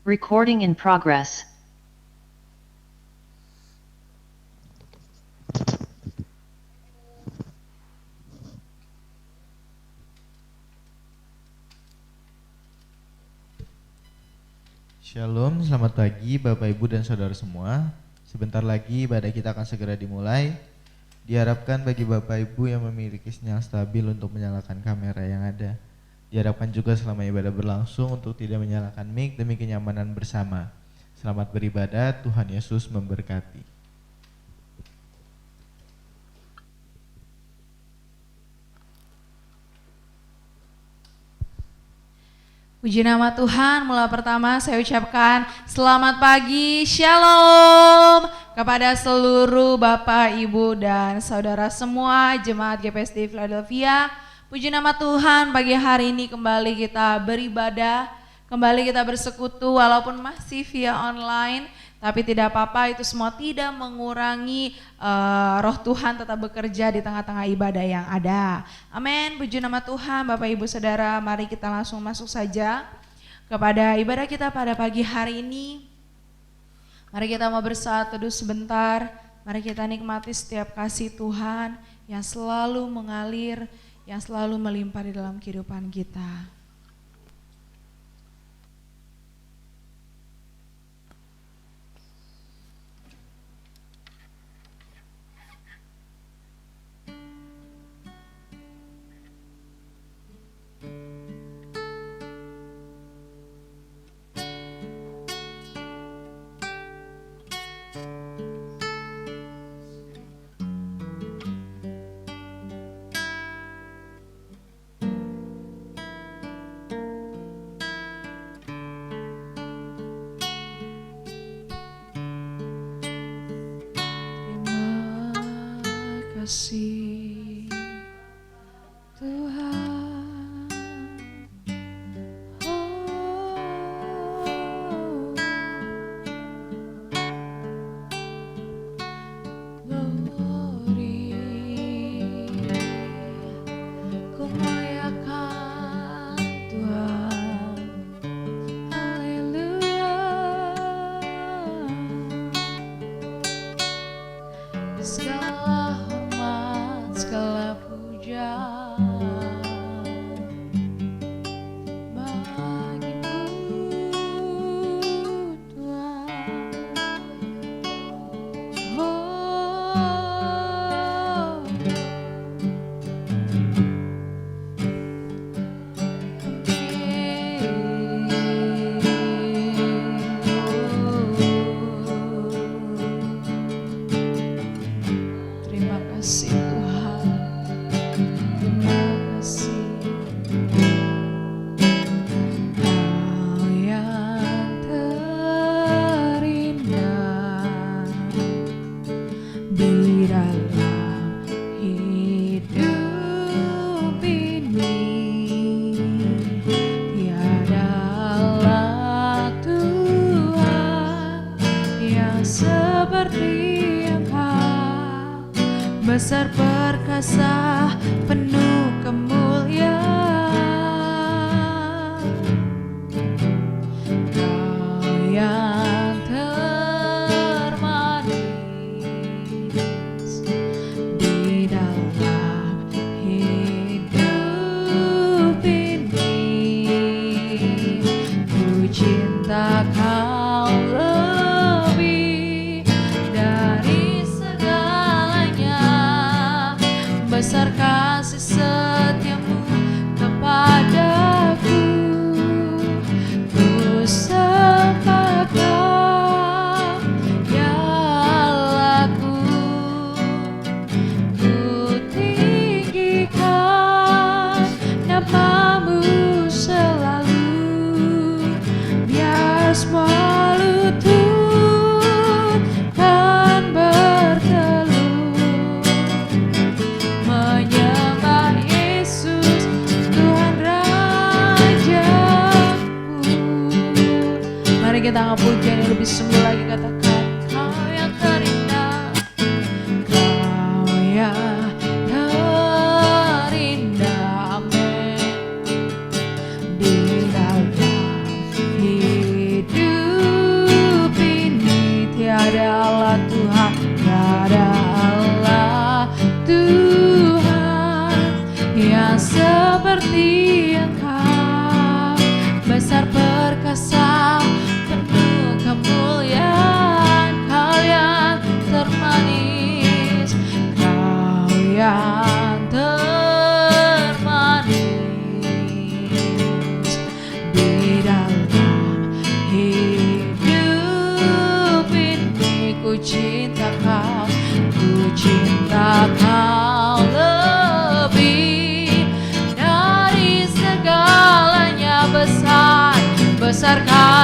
Recording in progress. Shalom, selamat pagi Bapak Ibu dan Saudara semua. Sebentar lagi ibadah kita akan segera dimulai. Diharapkan bagi Bapak Ibu yang memiliki sinyal stabil untuk menyalakan kamera yang ada. Diharapkan juga selama ibadah berlangsung untuk tidak menyalakan mic demi kenyamanan bersama. Selamat beribadah, Tuhan Yesus memberkati. Puji nama Tuhan, mula pertama saya ucapkan selamat pagi, shalom kepada seluruh Bapak, Ibu, dan Saudara semua Jemaat GPSD Philadelphia. Puji nama Tuhan, pagi hari ini kembali kita beribadah, kembali kita bersekutu walaupun masih via online. Tapi tidak apa-apa, itu semua tidak mengurangi roh Tuhan tetap bekerja di tengah-tengah ibadah yang ada. Amin, puji nama Tuhan. Bapak Ibu Saudara, mari kita langsung masuk saja kepada ibadah kita pada pagi hari ini. Mari kita mau bersaat teduh sebentar, mari kita nikmati setiap kasih Tuhan yang selalu mengalir, yang selalu melimpah di dalam kehidupan kita. Kasih Tuhan, glory, ku muliakan Tuhan, haleluya. Segala hormat, segala puja bagimu Tuhan. Terima kasih Tuhan, terima kasih. Kau yang terindah di dalam hidup ini, tiadalah Tuhan yang seperti Engkau, besar perkasa penuh kemuliaan. Kau yang termanis di dalam hidup ini, ku cinta Kau lebih dari segalanya. Besar kasih setiamu kepadaku, ku sembah Kau ya Allahku, ku tinggikan namamu selalu, biar semua lutut kan bertelut menyembah Yesus Tuhan Rajaku. Mari kita angkat pujian yang lebih sungguh lagi, katakan Kau yang terindah, Kau yang terindah, amin, di dalam hidup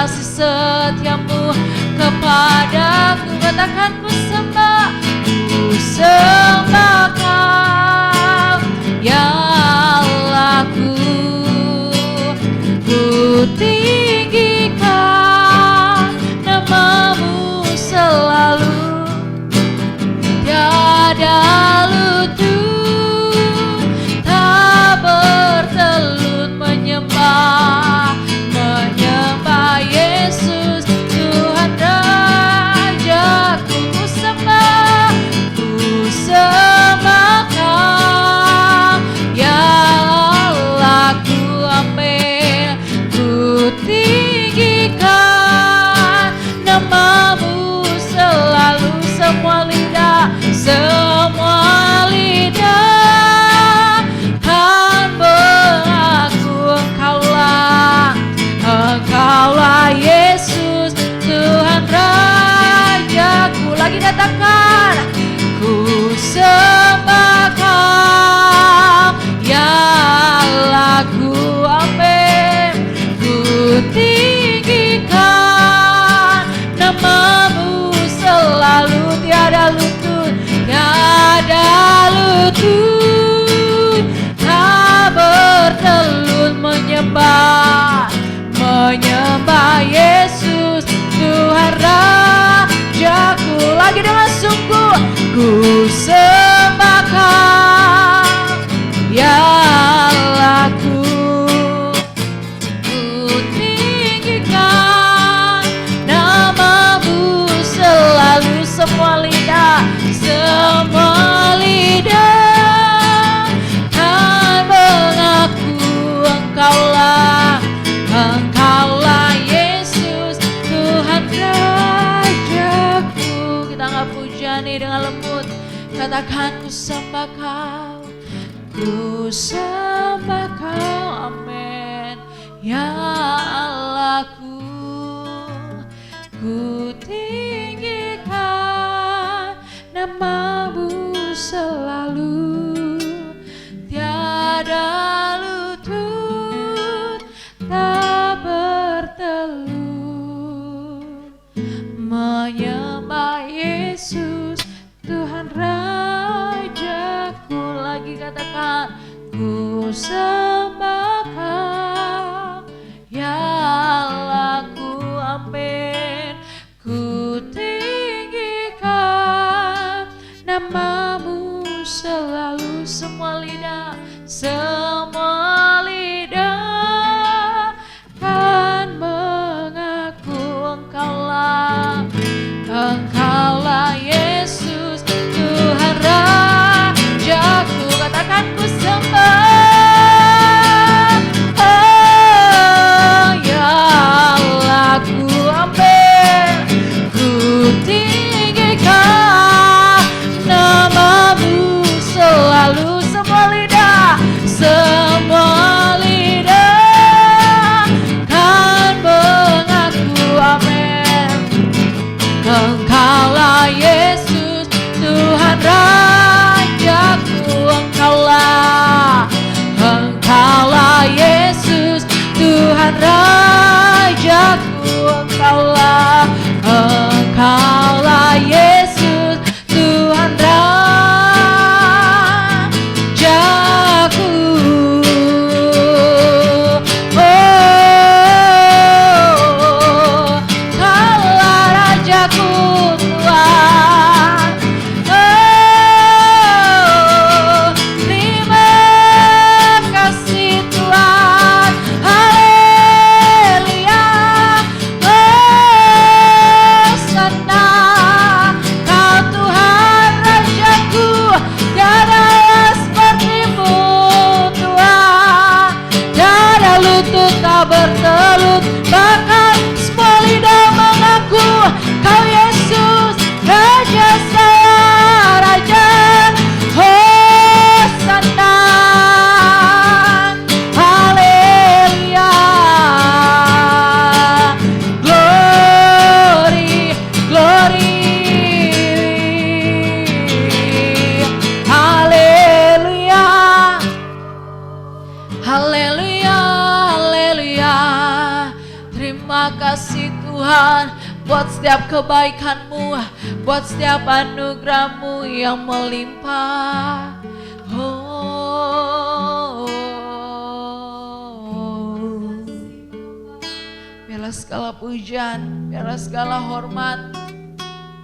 kasih setiamu kepadaku. Katakan ku sembah Kau, ya Allahku. Ku tinggikan namamu selalu, tiada lutut tak bertelut menyembah Yesus Tuhan Rajaku. Ku sembah Kau, ya Allahku. Amin. Ku tinggikan namamu selalu. Semua lidah kan mengaku Engkaulah Yesus Tuhan Rajaku. Lagi katakan, ku sembah Kau, ya Allahku. Amin. Ku tinggikan namamu selalu, tiada lutut tak bertelut menyembah Yesus Tuhan Rajaku. Lagi dengan sungguh, ku sembah Kau, ya Allahku. Ku tinggikan namamu selalu. Semua lidah kan mengaku Engkaulah Yesus Tuhan Rajaku. Kita angkat pujian dengan lembut. Katakan, ku sembah Kau, ku sembah Kau. Amin. Ya Allahku, ku tinggikan namamu selalu, tiada lutut tak bertelut menyembah Yesus Tuhan Rajaku. Lagi katakan, ku sembah Kau, ya Allahku. Amin. Ku tinggikan namamu selalu. Semua lidah kan mengaku Engkaulah Yesus Tuhan Rajaku. Katakan, ku sembah kasih Tuhan, buat setiap kebaikan-Mu, buat setiap anugerah-Mu yang melimpah. Biarlah segala pujian, biarlah segala hormat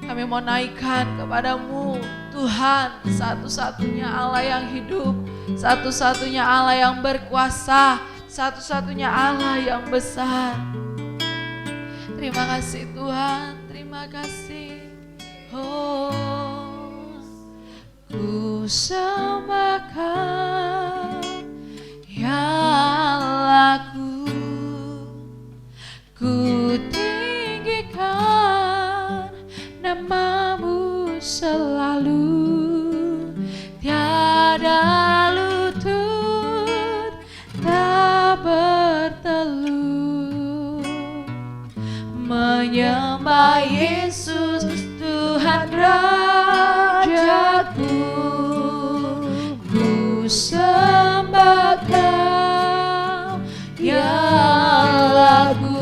kami mau naikkan kepadamu Tuhan, satu-satunya Allah yang hidup, satu-satunya Allah yang berkuasa, satu-satunya Allah yang besar. Terima kasih Tuhan, terima kasih. Ku sembahkan ya Allahku, ku tinggikan nama-Mu selalu, tiada lutut tak bertelut, menyembah Yesus Tuhan Rajaku. Ku sembahkan ya Allahku,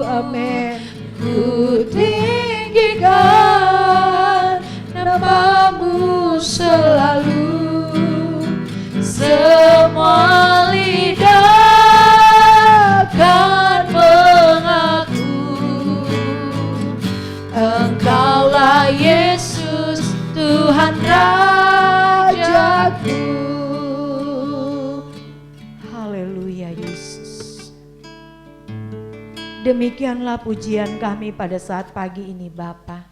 amin. Ku tinggikan nama-Mu selalu, semua lidah akan mengaku Engkaulah Yesus Tuhan Rajaku. Haleluya Yesus. Demikianlah pujian kami pada saat pagi ini Bapa.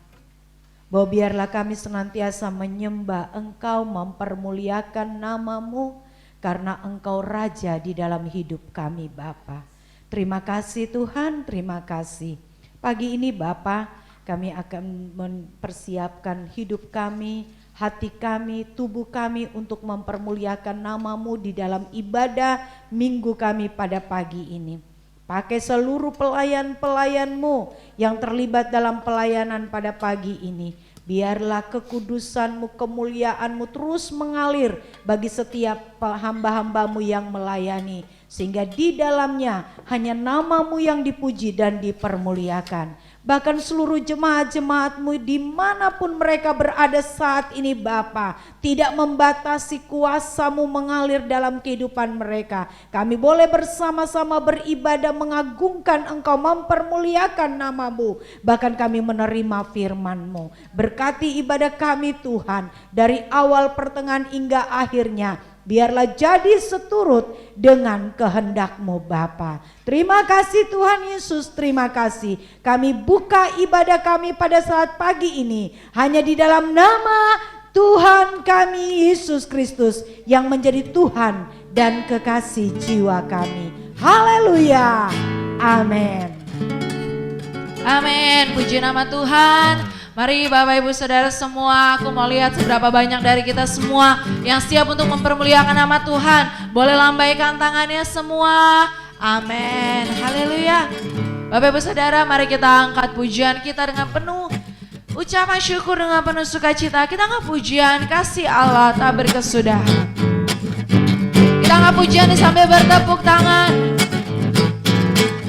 Bahwa biarlah kami senantiasa menyembah Engkau, mempermuliakan nama-Mu, karena Engkau Raja di dalam hidup kami Bapa. Terima kasih Tuhan, terima kasih. Pagi ini Bapa, kami akan mempersiapkan hidup kami, hati kami, tubuh kami untuk mempermuliakan nama-Mu di dalam ibadah minggu kami pada pagi ini. Pakai seluruh pelayan-pelayan-Mu yang terlibat dalam pelayanan pada pagi ini. Biarlah kekudusan-Mu, kemuliaan-Mu terus mengalir bagi setiap hamba-hamba-Mu yang melayani. Sehingga di dalamnya hanya nama-Mu yang dipuji dan dipermuliakan. Bahkan seluruh jemaat-jemaat-Mu dimanapun mereka berada saat ini Bapa, tidak membatasi kuasa-Mu mengalir dalam kehidupan mereka. Kami boleh bersama-sama beribadah, mengagungkan Engkau, mempermuliakan nama-Mu. Bahkan kami menerima firman-Mu. Berkati ibadah kami Tuhan, dari awal pertengahan hingga akhirnya. Biarlah jadi seturut dengan kehendak-Mu Bapa. Terima kasih Tuhan Yesus, terima kasih. Kami buka ibadah kami pada saat pagi ini hanya di dalam nama Tuhan kami Yesus Kristus yang menjadi Tuhan dan kekasih jiwa kami. Haleluya, amin. Amin, puji nama Tuhan. Mari Bapak Ibu Saudara semua, aku mau lihat seberapa banyak dari kita semua yang siap untuk mempermuliakan nama Tuhan. Boleh lambaikan tangannya semua. Amin. Haleluya. Bapak Ibu Saudara, mari kita angkat pujian kita dengan penuh ucapan syukur, dengan penuh sukacita. Kita angkat pujian kasih Allah tak berkesudahan. Kita angkat pujian sambil bertepuk tangan.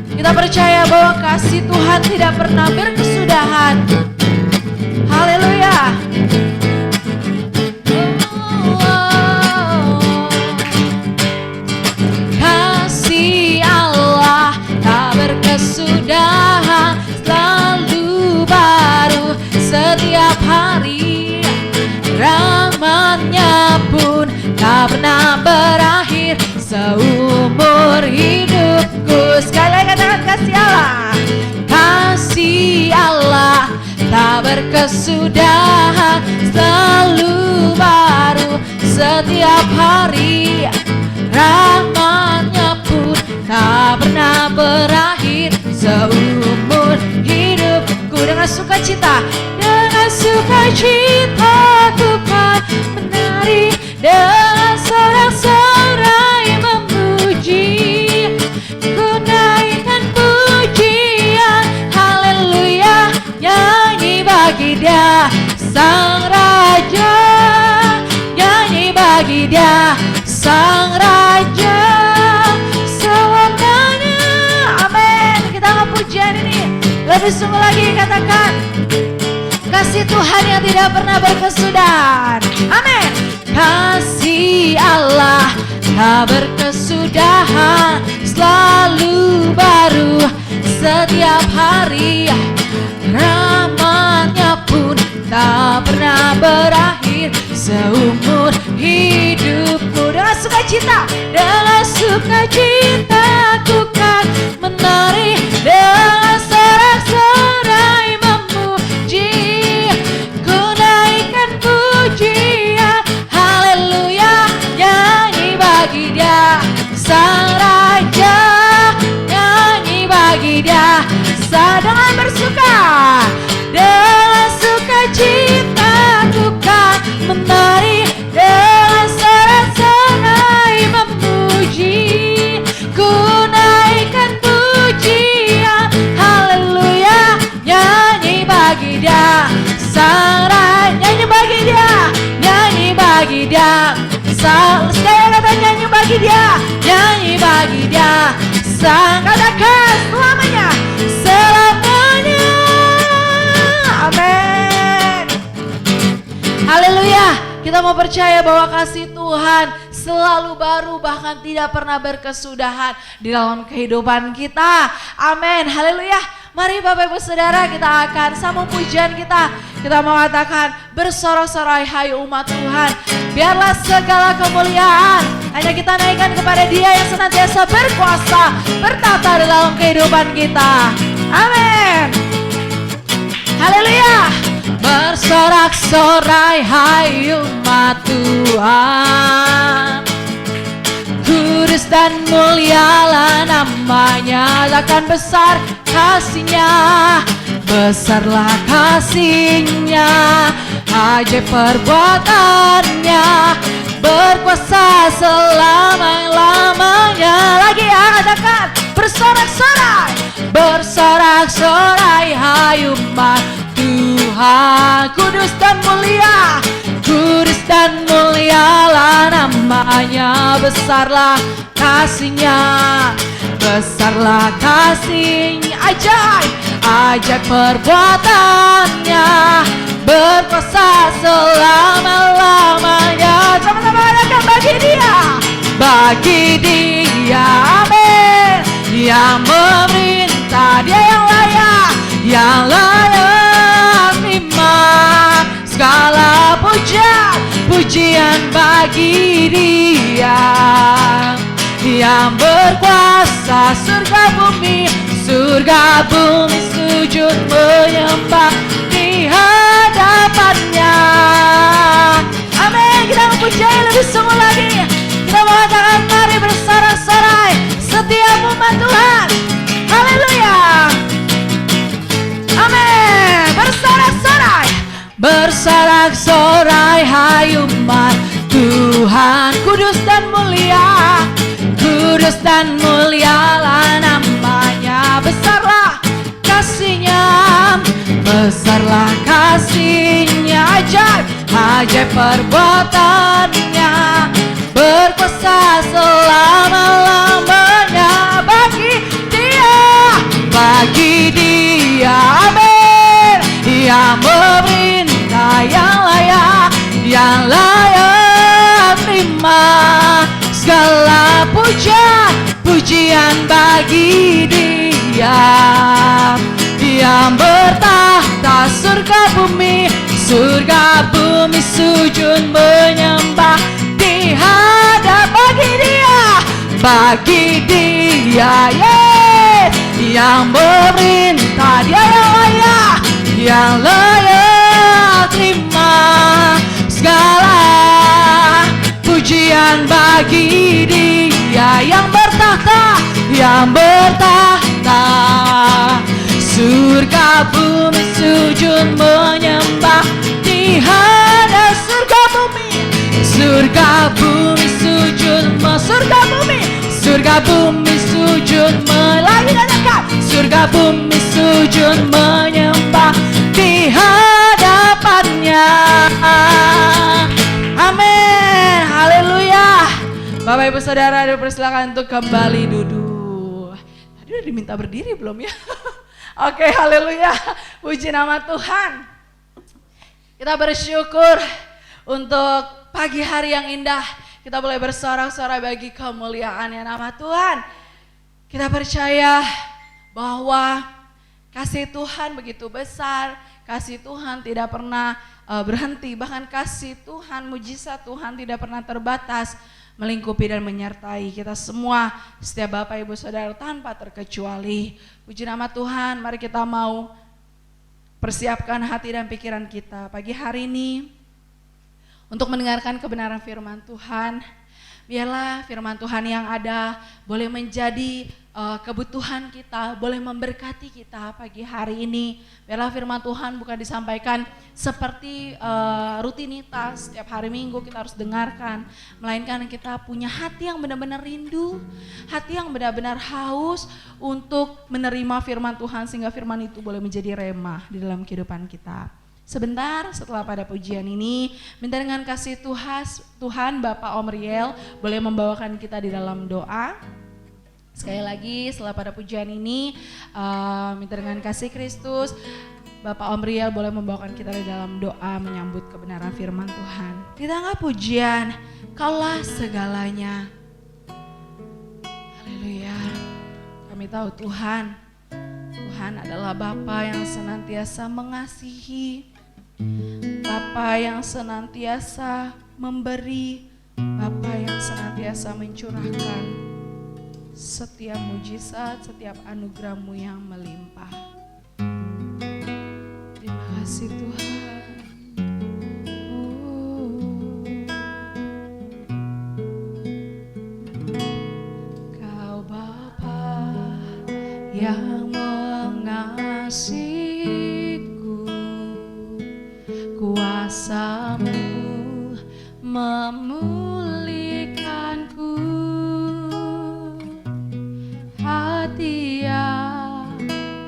Kita percaya bahwa kasih Tuhan tidak pernah berkesudahan. Haleluya. Kasih Allah tak berkesudahan, selalu baru setiap hari. Rahmat-Nya pun tak pernah berakhir seumur hidupku. Sekali lagi katakan kasih Allah. Kasih Allah tak berkesudahan, selalu baru setiap hari. Rahmat-Nya pun tak pernah berakhir seumur hidupku. Dengan sukacita, dengan sukacita ku kan menari, dengan sorak-sorai memuji. Ku naikkan pujian, haleluya, nyanyi bagi Dia Sang Raja, nyanyi bagi Dia Sang Raja selamanya. Amin. Kita angkat pujian ini. Lebih sungguh lagi katakan, kasih Tuhan yang tidak pernah berkesudahan. Amin. Kasih Allah tak berkesudahan, selalu baru setiap hari. Rahmatnya pun tak pernah berakhir seumur hidupku. Dengan sukacita, dengan sukacita ku kan menari, dengan sorak-sorai memuji, ku naikkan pujian, haleluya, nyanyi bagi Dia Sang Raja, nyanyi bagi Dia dengan bersuka, dengan sukacita ku kan menari, dengan sorak-sorai memuji, ku naikkan pujian, haleluya, nyanyi bagi Dia Sang Raja, nyanyi bagi Dia, nyanyi bagi Dia, sekali kata nyanyi bagi Dia, nyanyi bagi Dia Sang, katakan selamanya, selamanya. Amin. Haleluya. Kita mau percaya bahwa kasih Tuhan selalu baru, bahkan tidak pernah berkesudahan di dalam kehidupan kita. Amin. Haleluya. Mari Bapak Ibu Saudara, kita akan sambung pujian kita. Kita mau katakan, bersorak-sorai hai umat Tuhan, biarlah segala kemuliaan hanya kita naikkan kepada Dia yang senantiasa berkuasa, bertata di dalam kehidupan kita. Amin. Haleluya. Bersorak-sorai hai umat Tuhan, kudus dan mulialah namanya, takkan besar kasih-Nya, besarlah kasih-Nya, ajaib perbuatan-Nya, berkuasa selama-lamanya. Lagi ya, katakan, bersorak-sorai, bersorak-sorai hai umat Tuhan, kudus dan mulia, kudus dan mulialah namanya, besarlah kasih-Nya, besarlah kasih-Nya, ajaib, ajaib perbuatan-Nya, berkuasa selama-lamanya. Sama-sama katakan, bagi Dia, bagi Dia, amin, yang memerintah, Dia yang layak, yang layak terima segala pujian, pujian bagi Dia yang berkuasa, surga bumi sujud menyembah di hadapan-Nya. Amin. Kita memuji lebih sungguh lagi. Kita mengatakan, mari bersorak-sorai setiap umat Tuhan. Haleluya. Amin. Bersorak-sorai, bersorak-sorai hai umat Tuhan, kudus dan mulia, kudus dan mulialah namanya, besarlah kasih-Nya, besarlah kasih-Nya, ajaib, ajaib perbuatan-Nya, berkuasa selama-lamanya. Bagi Dia, bagi Dia, amin, yang memerintah, yang layak terima segala pujian, pujian bagi Dia yang bertahta, surga bumi sujud menyembah di hadap, bagi Dia, bagi Dia, yes, yang memerintah, Dia yang layak terima segala pujian bagi Dia yang bertahta, surga bumi sujud menyembah di hadap, surga bumi sujud, surga bumi sujud, lagi katakan, surga bumi sujud menyembah di hadapan-Nya. Amin. Haleluya. Bapak Ibu Saudara, dipersilakan untuk kembali duduk. Tadi udah diminta berdiri belum ya? Oke, haleluya. Puji nama Tuhan. Kita bersyukur untuk pagi hari yang indah. Kita boleh bersorak-sorai bagi kemuliaan nama Tuhan. Kita percaya bahwa kasih Tuhan begitu besar. Kasih Tuhan tidak pernah berhenti. Bahkan kasih Tuhan, mujizat Tuhan tidak pernah terbatas. Melingkupi dan menyertai kita semua, setiap Bapak Ibu Saudara tanpa terkecuali. Puji nama Tuhan, mari kita mau persiapkan hati dan pikiran kita pagi hari ini untuk mendengarkan kebenaran firman Tuhan. Biarlah firman Tuhan yang ada boleh menjadi kebutuhan kita, boleh memberkati kita pagi hari ini. Biarlah firman Tuhan bukan disampaikan seperti rutinitas, setiap hari Minggu kita harus dengarkan. Melainkan kita punya hati yang benar-benar rindu, hati yang benar-benar haus untuk menerima firman Tuhan sehingga firman itu boleh menjadi rema di dalam kehidupan kita. Sebentar setelah pada pujian ini, minta dengan kasih Tuhan Bapak Om Riel boleh membawakan kita di dalam doa. Sekali lagi setelah pada pujian ini, minta dengan kasih Kristus, Bapak Om Riel boleh membawakan kita di dalam doa menyambut kebenaran firman Tuhan. Kita angkat pujian, Kaulah segalanya. Haleluya. Kami tahu Tuhan adalah Bapa yang senantiasa mengasihi, Bapa yang senantiasa memberi, Bapa yang senantiasa mencurahkan setiap mujizat, setiap anugerah-Mu yang melimpah. Terima kasih Tuhan. Kau Bapa yang mengasihiku, kuasa-Mu memulihkanku, hati yang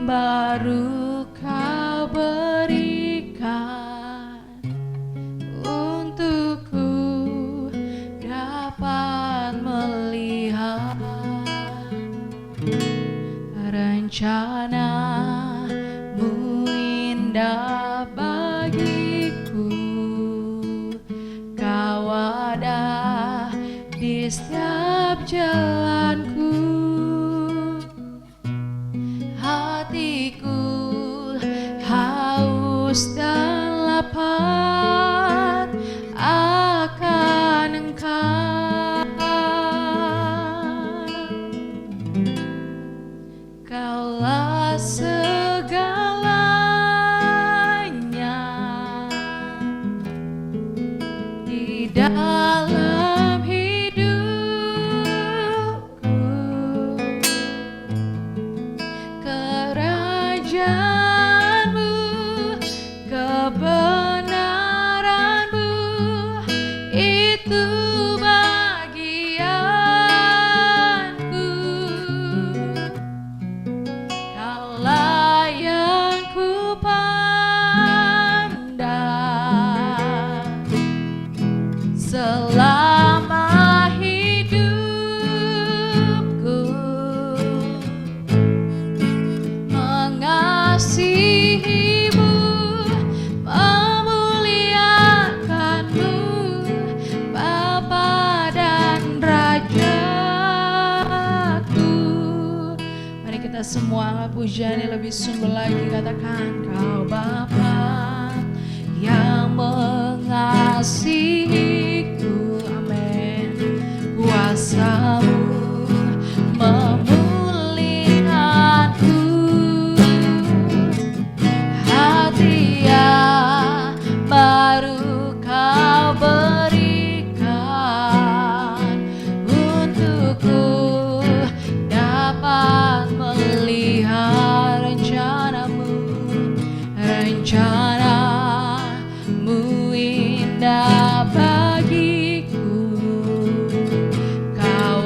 baru Kau berikan untukku dapat melihat rencana-Mu indah bagiku. Kau ada di setiap jalanku, hatiku haus dan lapar akan Engkau. Kaulah segalanya di dalam hidupku, kerajaan-Mu, kebenaran-Mu, itu bagianku. Kaulah yang kupandang selama hidupku, mengasihi-Mu, memuliakan-Mu, Bapa dan Rajaku. Mari kita semua angkat pujian yang lebih sungguh lagi, katakan Kau Bapa yang mengasihiku, amin. Kuasa-Mu memulihkanku, hati yang baru Kau berikan untukku dapat melihat rencana-Mu indah bagiku. Kau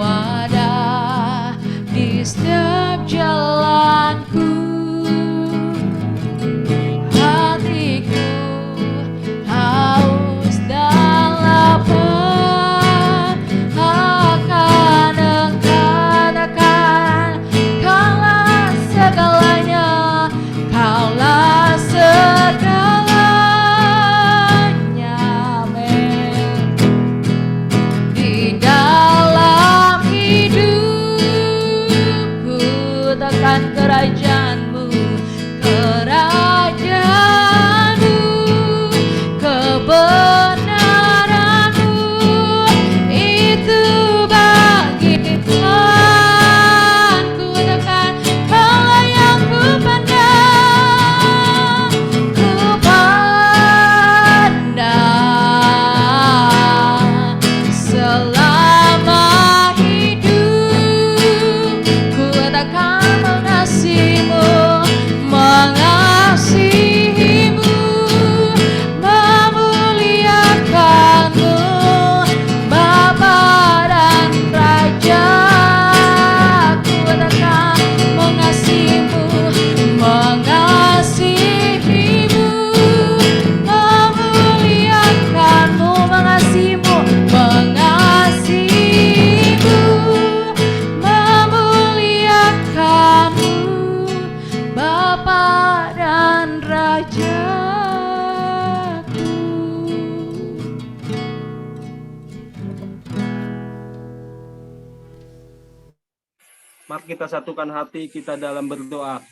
Mari kita satukan hati kita dalam berdoa.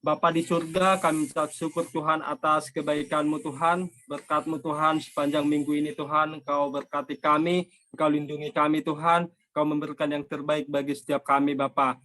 Bapa di surga, kami ucap syukur Tuhan atas kebaikan-Mu Tuhan, berkat-Mu Tuhan sepanjang minggu ini Tuhan, Engkau berkati kami, Engkau lindungi kami Tuhan, Engkau memberikan yang terbaik bagi setiap kami Bapa.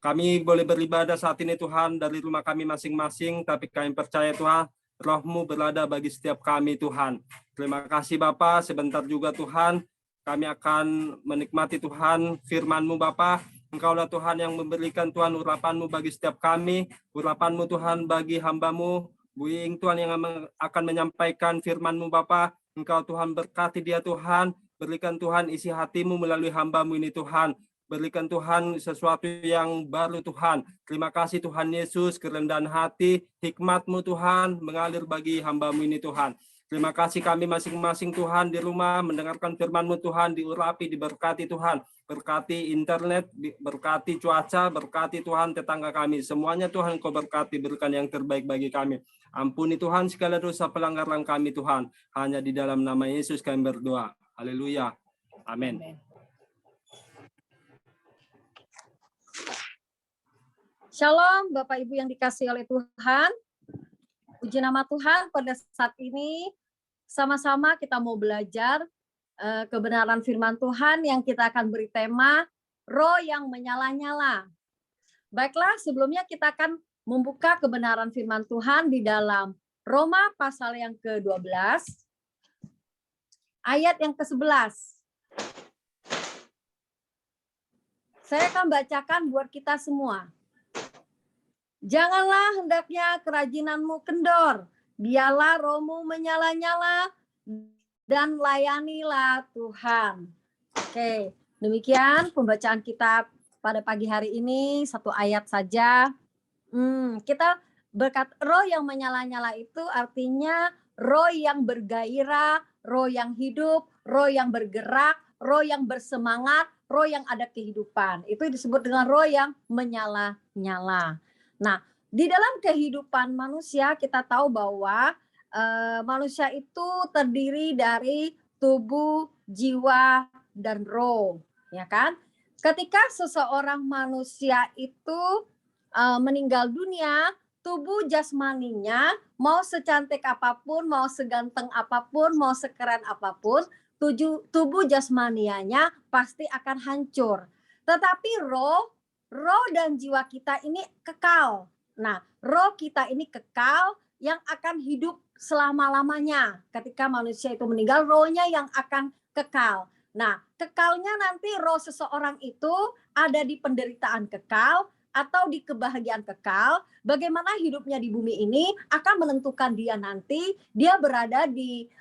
Kami boleh beribadah saat ini Tuhan dari rumah kami masing-masing, tapi kami percaya Tuhan, Roh-Mu berada bagi setiap kami Tuhan. Terima kasih Bapa, sebentar juga Tuhan, kami akan menikmati Tuhan firman-Mu Bapa. Engkaulah Tuhan yang memberikan Tuhan urapan-Mu bagi setiap kami, urapan-Mu Tuhan bagi hamba-Mu, Bu Ing Tuhan yang akan menyampaikan firman-Mu Bapa. Engkau Tuhan berkati dia Tuhan, berikan Tuhan isi hati-Mu melalui hamba-Mu ini Tuhan. Berikan Tuhan sesuatu yang baru Tuhan. Terima kasih Tuhan Yesus, kerendahan hati, hikmat-Mu Tuhan mengalir bagi hamba-Mu ini Tuhan. Terima kasih kami masing-masing Tuhan di rumah mendengarkan firman-Mu Tuhan, diurapi, diberkati Tuhan. Berkati internet, berkati cuaca, berkati Tuhan tetangga kami. Semuanya Tuhan Kau berkati, berikan yang terbaik bagi kami. Ampuni Tuhan segala dosa pelanggaran kami Tuhan. Hanya di dalam nama Yesus kami berdoa. Haleluya. Amin. Shalom Bapak Ibu yang dikasihi oleh Tuhan. Puji nama Tuhan, pada saat ini sama-sama kita mau belajar kebenaran firman Tuhan yang kita akan beri tema roh yang menyala-nyala. Baiklah, sebelumnya kita akan membuka kebenaran firman Tuhan di dalam Roma pasal yang ke-12 ayat yang ke-11. Saya akan bacakan buat kita semua. Janganlah hendaknya kerajinanmu kendor, biarlah rohmu menyala-nyala dan layanilah Tuhan. Oke, demikian pembacaan kita pada pagi hari ini, satu ayat saja. Kita berkat roh yang menyala-nyala itu artinya roh yang bergairah, roh yang hidup, roh yang bergerak, roh yang bersemangat, roh yang ada kehidupan. Itu disebut dengan roh yang menyala-nyala. Nah, di dalam kehidupan manusia kita tahu bahwa manusia itu terdiri dari tubuh, jiwa, dan roh, ya kan? Ketika seseorang manusia itu meninggal dunia, tubuh jasmaninya mau secantik apapun, mau seganteng apapun, mau sekeren apapun, tubuh jasmanianya pasti akan hancur. Tetapi roh dan jiwa kita ini kekal. Nah, roh kita ini kekal yang akan hidup selama-lamanya. Ketika manusia itu meninggal, rohnya yang akan kekal. Nah, kekalnya nanti roh seseorang itu ada di penderitaan kekal atau di kebahagiaan kekal. Bagaimana hidupnya di bumi ini akan menentukan dia nanti, dia berada di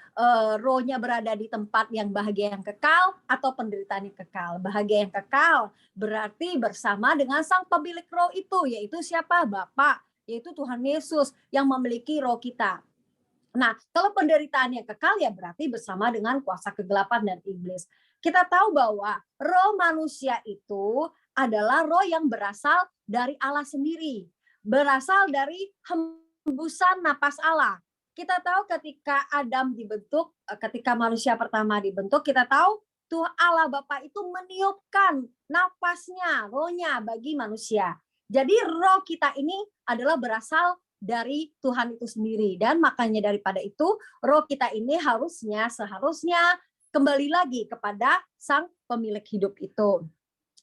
rohnya berada di tempat yang bahagia yang kekal atau penderitaan yang kekal. Bahagia yang kekal berarti bersama dengan sang pemilik roh itu, yaitu siapa? Bapa, yaitu Tuhan Yesus yang memiliki roh kita. Nah, kalau penderitaan yang kekal ya berarti bersama dengan kuasa kegelapan dan iblis. Kita tahu bahwa roh manusia itu adalah roh yang berasal dari Allah sendiri, berasal dari hembusan napas Allah. Kita tahu ketika Adam dibentuk, ketika manusia pertama dibentuk, kita tahu Tuhan Allah Bapa itu meniupkan napasnya, rohnya bagi manusia. Jadi roh kita ini adalah berasal dari Tuhan itu sendiri. Dan makanya daripada itu, roh kita ini seharusnya kembali lagi kepada sang pemilik hidup itu.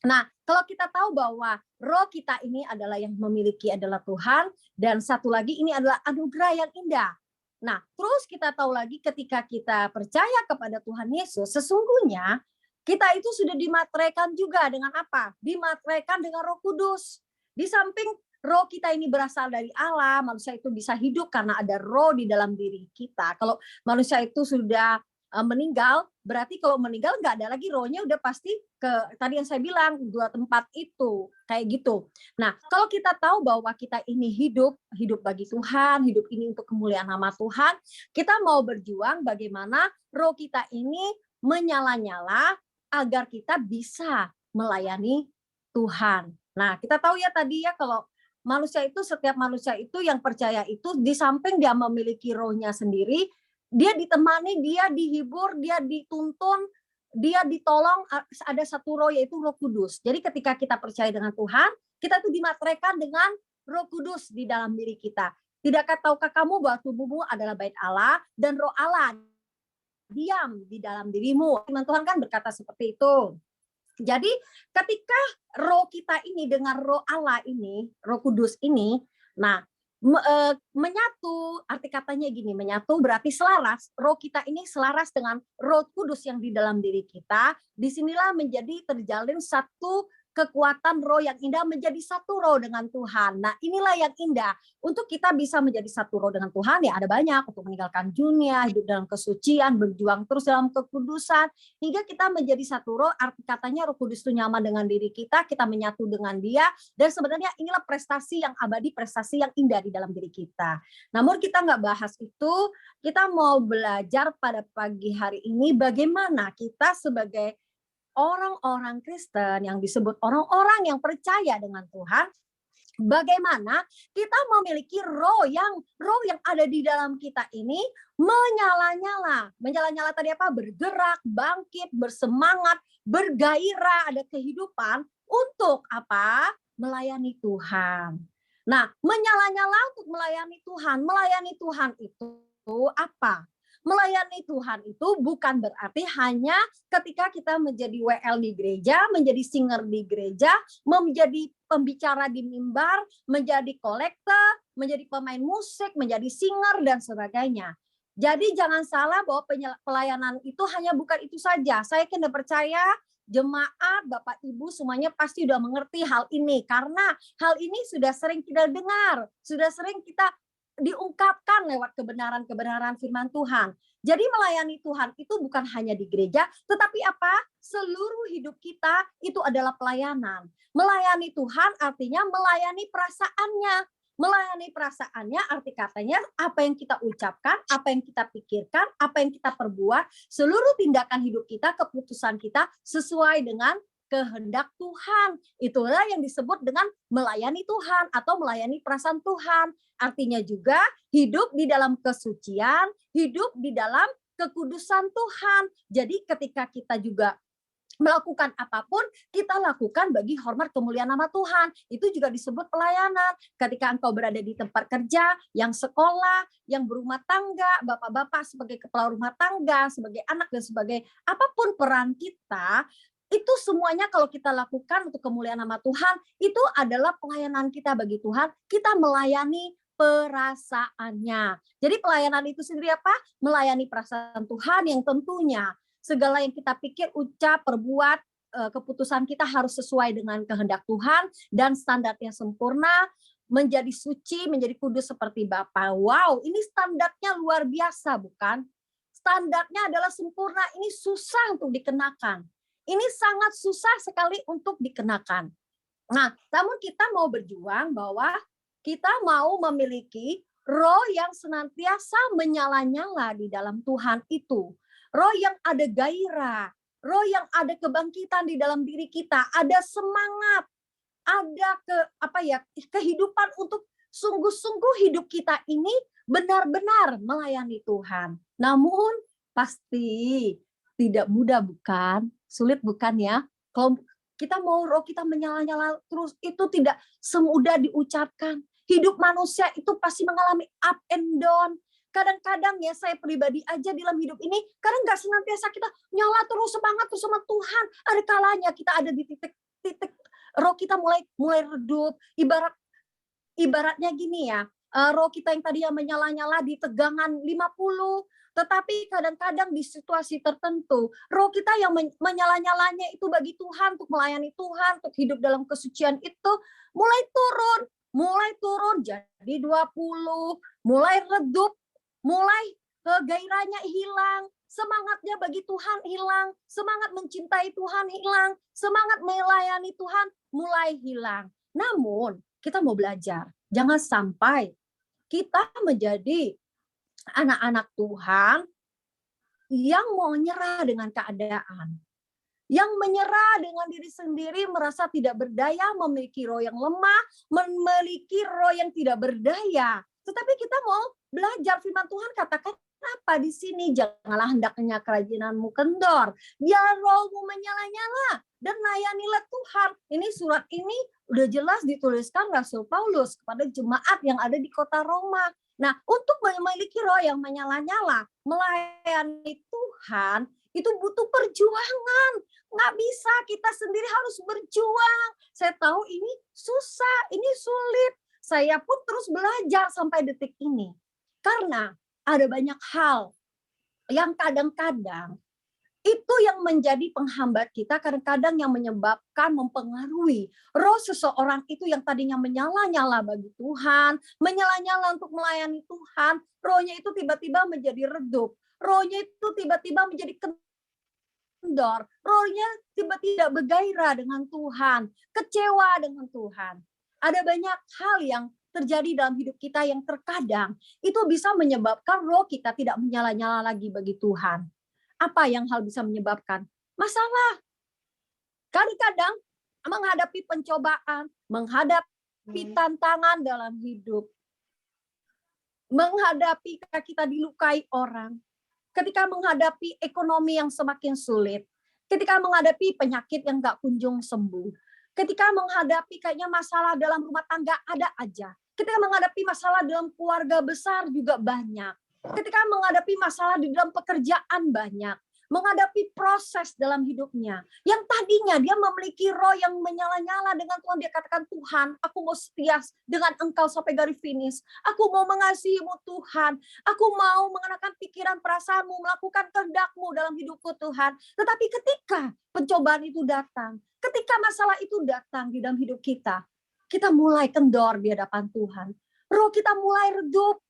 Nah, kalau kita tahu bahwa roh kita ini adalah yang memiliki adalah Tuhan, dan satu lagi ini adalah anugerah yang indah. Nah, terus kita tahu lagi ketika kita percaya kepada Tuhan Yesus, sesungguhnya kita itu sudah dimateraikan juga dengan apa? Dimateraikan dengan Roh Kudus. Di samping roh kita ini berasal dari Allah, manusia itu bisa hidup karena ada roh di dalam diri kita. Kalau manusia itu sudah meninggal, berarti kalau meninggal nggak ada lagi rohnya, udah pasti ke tadi yang saya bilang 2 tempat itu kayak gitu. Nah, kalau kita tahu bahwa kita ini hidup bagi Tuhan, hidup ini untuk kemuliaan nama Tuhan, kita mau berjuang bagaimana roh kita ini menyala-nyala agar kita bisa melayani Tuhan. Nah, kita tahu ya tadi ya kalau setiap manusia itu yang percaya itu di samping dia memiliki rohnya sendiri, dia ditemani, dia dihibur, dia dituntun dia ditolong, ada satu roh yaitu Roh Kudus. Jadi ketika kita percaya dengan Tuhan, kita tuh dimateraikan dengan Roh Kudus di dalam diri kita. Tidakkah tahukah kamu bahwa tubuhmu adalah bait Allah dan Roh Allah diam di dalam dirimu. Firman Tuhan kan berkata seperti itu. Jadi ketika roh kita ini dengan Roh Allah ini, Roh Kudus ini, nah menyatu, arti katanya gini, menyatu berarti selaras. Roh kita ini selaras dengan Roh Kudus yang di dalam diri kita. Disinilah menjadi terjalin satu kekuatan roh yang indah, menjadi satu roh dengan Tuhan. Nah, inilah yang indah. Untuk kita bisa menjadi satu roh dengan Tuhan, ya ada banyak. Untuk meninggalkan dunia, hidup dalam kesucian, berjuang terus dalam kekudusan, hingga kita menjadi satu roh. Arti katanya Roh Kudus itu nyaman dengan diri kita menyatu dengan dia, dan sebenarnya inilah prestasi yang abadi, prestasi yang indah di dalam diri kita. Namun kita nggak bahas itu, kita mau belajar pada pagi hari ini bagaimana kita sebagai orang-orang Kristen yang disebut orang-orang yang percaya dengan Tuhan, bagaimana kita memiliki roh yang ada di dalam kita ini menyala-nyala. Menyala-nyala tadi apa? Bergerak, bangkit, bersemangat, bergairah, ada kehidupan untuk apa? Melayani Tuhan. Nah, menyala-nyala untuk melayani Tuhan. Melayani Tuhan itu apa? Melayani Tuhan itu bukan berarti hanya ketika kita menjadi WL di gereja, menjadi singer di gereja, menjadi pembicara di mimbar, menjadi kolektor, menjadi pemain musik, menjadi singer, dan sebagainya. Jadi jangan salah bahwa pelayanan itu hanya bukan itu saja. Saya kena percaya jemaat, Bapak Ibu semuanya pasti sudah mengerti hal ini. Karena hal ini sudah sering kita dengar, sudah sering kita diungkapkan lewat kebenaran-kebenaran firman Tuhan. Jadi melayani Tuhan itu bukan hanya di gereja, tetapi apa? Seluruh hidup kita itu adalah pelayanan. Melayani Tuhan artinya melayani perasaannya. Melayani perasaannya arti katanya apa yang kita ucapkan, apa yang kita pikirkan, apa yang kita perbuat, seluruh tindakan hidup kita, keputusan kita sesuai dengan kehendak Tuhan. Itulah yang disebut dengan melayani Tuhan atau melayani perasaan Tuhan. Artinya juga hidup di dalam kesucian, hidup di dalam kekudusan Tuhan. Jadi ketika kita juga melakukan apapun, kita lakukan bagi hormat kemuliaan nama Tuhan. Itu juga disebut pelayanan. Ketika engkau berada di tempat kerja, yang sekolah, yang berumah tangga, bapak-bapak sebagai kepala rumah tangga, sebagai anak dan sebagai apapun peran kita, itu semuanya kalau kita lakukan untuk kemuliaan nama Tuhan, itu adalah pelayanan kita bagi Tuhan. Kita melayani perasaannya. Jadi pelayanan itu sendiri apa? Melayani perasaan Tuhan yang tentunya segala yang kita pikir, ucap, perbuat, keputusan kita harus sesuai dengan kehendak Tuhan dan standarnya sempurna, menjadi suci, menjadi kudus seperti Bapa. Wow, ini standarnya luar biasa, bukan? Standarnya adalah sempurna, ini susah untuk dikenakan. Ini sangat susah sekali untuk dikenakan. Nah, namun kita mau berjuang bahwa kita mau memiliki roh yang senantiasa menyala-nyala di dalam Tuhan itu. Roh yang ada gairah, roh yang ada kebangkitan di dalam diri kita, ada semangat, ada kehidupan untuk sungguh-sungguh hidup kita ini benar-benar melayani Tuhan. Namun pasti tidak mudah, bukan? Sulit, bukan ya? Kalau kita mau roh kita menyala-nyala terus, itu tidak semudah diucapkan. Hidup manusia itu pasti mengalami up and down. Kadang-kadang ya saya pribadi aja dalam hidup ini, kadang nggak senantiasa kita nyala terus, semangat terus sama Tuhan. Ada kalanya kita ada di titik roh kita mulai redup. Ibaratnya gini ya, roh kita yang tadinya menyala-nyala di tegangan 50, tetapi kadang-kadang di situasi tertentu, roh kita yang menyala-nyalanya itu bagi Tuhan, untuk melayani Tuhan, untuk hidup dalam kesucian itu, mulai turun jadi 20, mulai redup, mulai gairahnya hilang, semangatnya bagi Tuhan hilang, semangat mencintai Tuhan hilang, semangat melayani Tuhan mulai hilang. Namun kita mau belajar, jangan sampai kita menjadi anak-anak Tuhan yang mau menyerah dengan keadaan, yang menyerah dengan diri sendiri, merasa tidak berdaya, memiliki roh yang lemah, memiliki roh yang tidak berdaya. Tetapi kita mau belajar, firman Tuhan katakan Kenapa di sini? Janganlah hendaknya kerajinanmu kendor. Biar rohmu menyala-nyala dan layanilah Tuhan. Ini surat ini udah jelas dituliskan Rasul Paulus kepada jemaat yang ada di kota Roma. Nah, untuk memiliki roh yang menyala-nyala, melayani Tuhan, itu butuh perjuangan. Nggak bisa, kita sendiri harus berjuang. Saya tahu ini susah, ini sulit. Saya pun terus belajar sampai detik ini. Karena ada banyak hal yang kadang-kadang itu yang menjadi penghambat kita, kadang-kadang yang menyebabkan, mempengaruhi roh seseorang itu yang tadinya menyala-nyala bagi Tuhan, menyala-nyala untuk melayani Tuhan, rohnya itu tiba-tiba menjadi redup, rohnya itu tiba-tiba menjadi kendor, rohnya tiba-tiba bergairah dengan Tuhan, kecewa dengan Tuhan. Ada banyak hal yang terjadi dalam hidup kita yang terkadang itu bisa menyebabkan roh kita tidak menyala-nyala lagi bagi Tuhan. Apa yang hal bisa menyebabkan? Masalah. Kadang-kadang menghadapi pencobaan, menghadapi tantangan dalam hidup, menghadapi kita dilukai orang, ketika menghadapi ekonomi yang semakin sulit, ketika menghadapi penyakit yang gak kunjung sembuh, ketika menghadapi kayaknya masalah dalam rumah tangga ada aja, ketika menghadapi masalah dalam keluarga besar juga banyak, ketika menghadapi masalah di dalam pekerjaan banyak, menghadapi proses dalam hidupnya, yang tadinya dia memiliki roh yang menyala-nyala dengan Tuhan, dia katakan, Tuhan, aku mau setia dengan Engkau sampai garis finish, aku mau mengasihi-Mu Tuhan, aku mau mengenakan pikiran perasaanmu, melakukan kehendak-Mu dalam hidupku Tuhan. Tetapi ketika pencobaan itu datang, ketika masalah itu datang di dalam hidup kita mulai kendor di hadapan Tuhan. Roh kita mulai redup.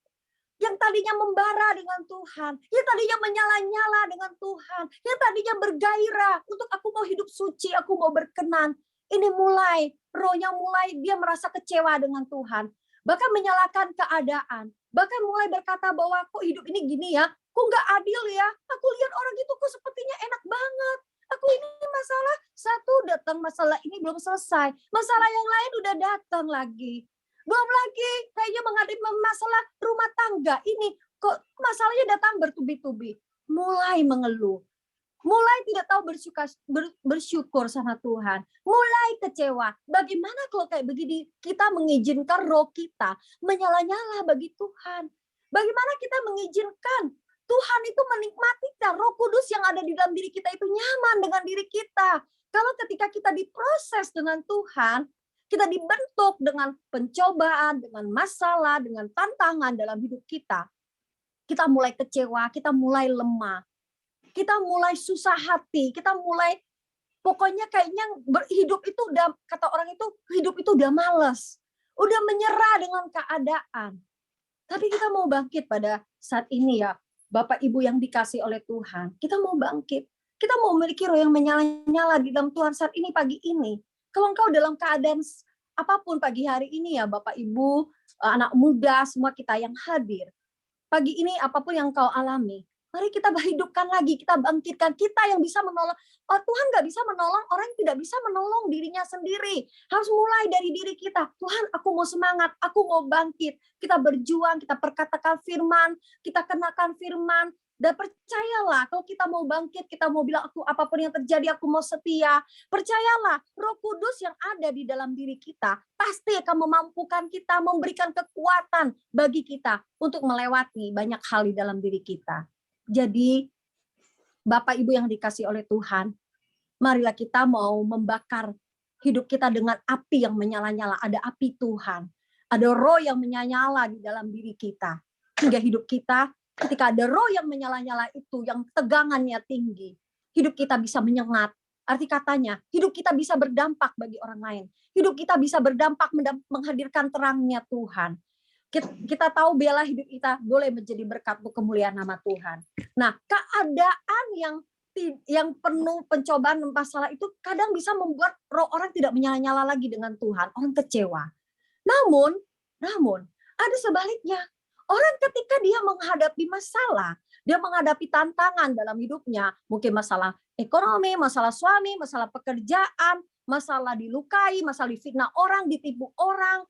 Yang tadinya membara dengan Tuhan, yang tadinya menyala-nyala dengan Tuhan, yang tadinya bergairah untuk aku mau hidup suci, aku mau berkenan. Ini mulai, rohnya mulai dia merasa kecewa dengan Tuhan. Bahkan menyalahkan keadaan. Bahkan mulai berkata bahwa kok hidup ini gini ya, kok nggak adil ya. Aku lihat orang itu kok sepertinya enak banget. Aku ini masalah satu datang, masalah ini belum selesai. Masalah yang lain udah datang lagi. Belum lagi kayaknya menghadapi masalah rumah tangga ini. Kok masalahnya datang bertubi-tubi. Mulai mengeluh. Mulai tidak tahu bersyukur sama Tuhan. Mulai kecewa. Bagaimana kalau kayak begini kita mengizinkan roh kita menyala-nyala bagi Tuhan. Bagaimana kita mengizinkan Tuhan itu menikmati kita. Roh Kudus yang ada di dalam diri kita itu nyaman dengan diri kita. Kalau ketika kita diproses dengan Tuhan, kita dibentuk dengan pencobaan, dengan masalah, dengan tantangan dalam hidup kita. Kita mulai kecewa, kita mulai lemah. Kita mulai susah hati, kita mulai pokoknya kayaknya hidup itu udah, kata orang itu, hidup itu udah males. Udah menyerah dengan keadaan. Tapi kita mau bangkit pada saat ini ya, Bapak Ibu yang dikasih oleh Tuhan. Kita mau bangkit. Kita mau memiliki roh yang menyala-nyala di dalam Tuhan saat ini, pagi ini. Kalau engkau dalam keadaan apapun pagi hari ini ya Bapak Ibu, anak muda, semua kita yang hadir. Pagi ini apapun yang kau alami, mari kita hidupkan lagi, kita bangkitkan, kita yang bisa menolong. Oh, Tuhan nggak bisa menolong orang yang tidak bisa menolong dirinya sendiri. Harus mulai dari diri kita. Tuhan, aku mau semangat, aku mau bangkit. Kita berjuang, kita perkatakan firman, kita kenakan firman. Dan percayalah, kalau kita mau bangkit, kita mau bilang, aku apapun yang terjadi, aku mau setia. Percayalah, Roh Kudus yang ada di dalam diri kita pasti akan memampukan kita, memberikan kekuatan bagi kita untuk melewati banyak hal di dalam diri kita. Jadi, Bapak Ibu yang dikasih oleh Tuhan, marilah kita mau membakar hidup kita dengan api yang menyala-nyala. Ada api Tuhan, ada roh yang menyala di dalam diri kita. Hingga hidup kita, ketika ada roh yang menyala-nyala itu, yang tegangannya tinggi, hidup kita bisa menyengat. Arti katanya, hidup kita bisa berdampak bagi orang lain. Hidup kita bisa berdampak menghadirkan terangnya Tuhan. Kita tahu bela hidup kita boleh menjadi berkat untuk kemuliaan nama Tuhan. Nah, keadaan yang penuh pencobaan dan masalah itu kadang bisa membuat roh orang tidak menyala-nyala lagi dengan Tuhan. Orang kecewa. Namun ada sebaliknya. Orang ketika dia menghadapi masalah, dia menghadapi tantangan dalam hidupnya, mungkin masalah ekonomi, masalah suami, masalah pekerjaan, masalah dilukai, masalah difitnah orang, ditipu orang.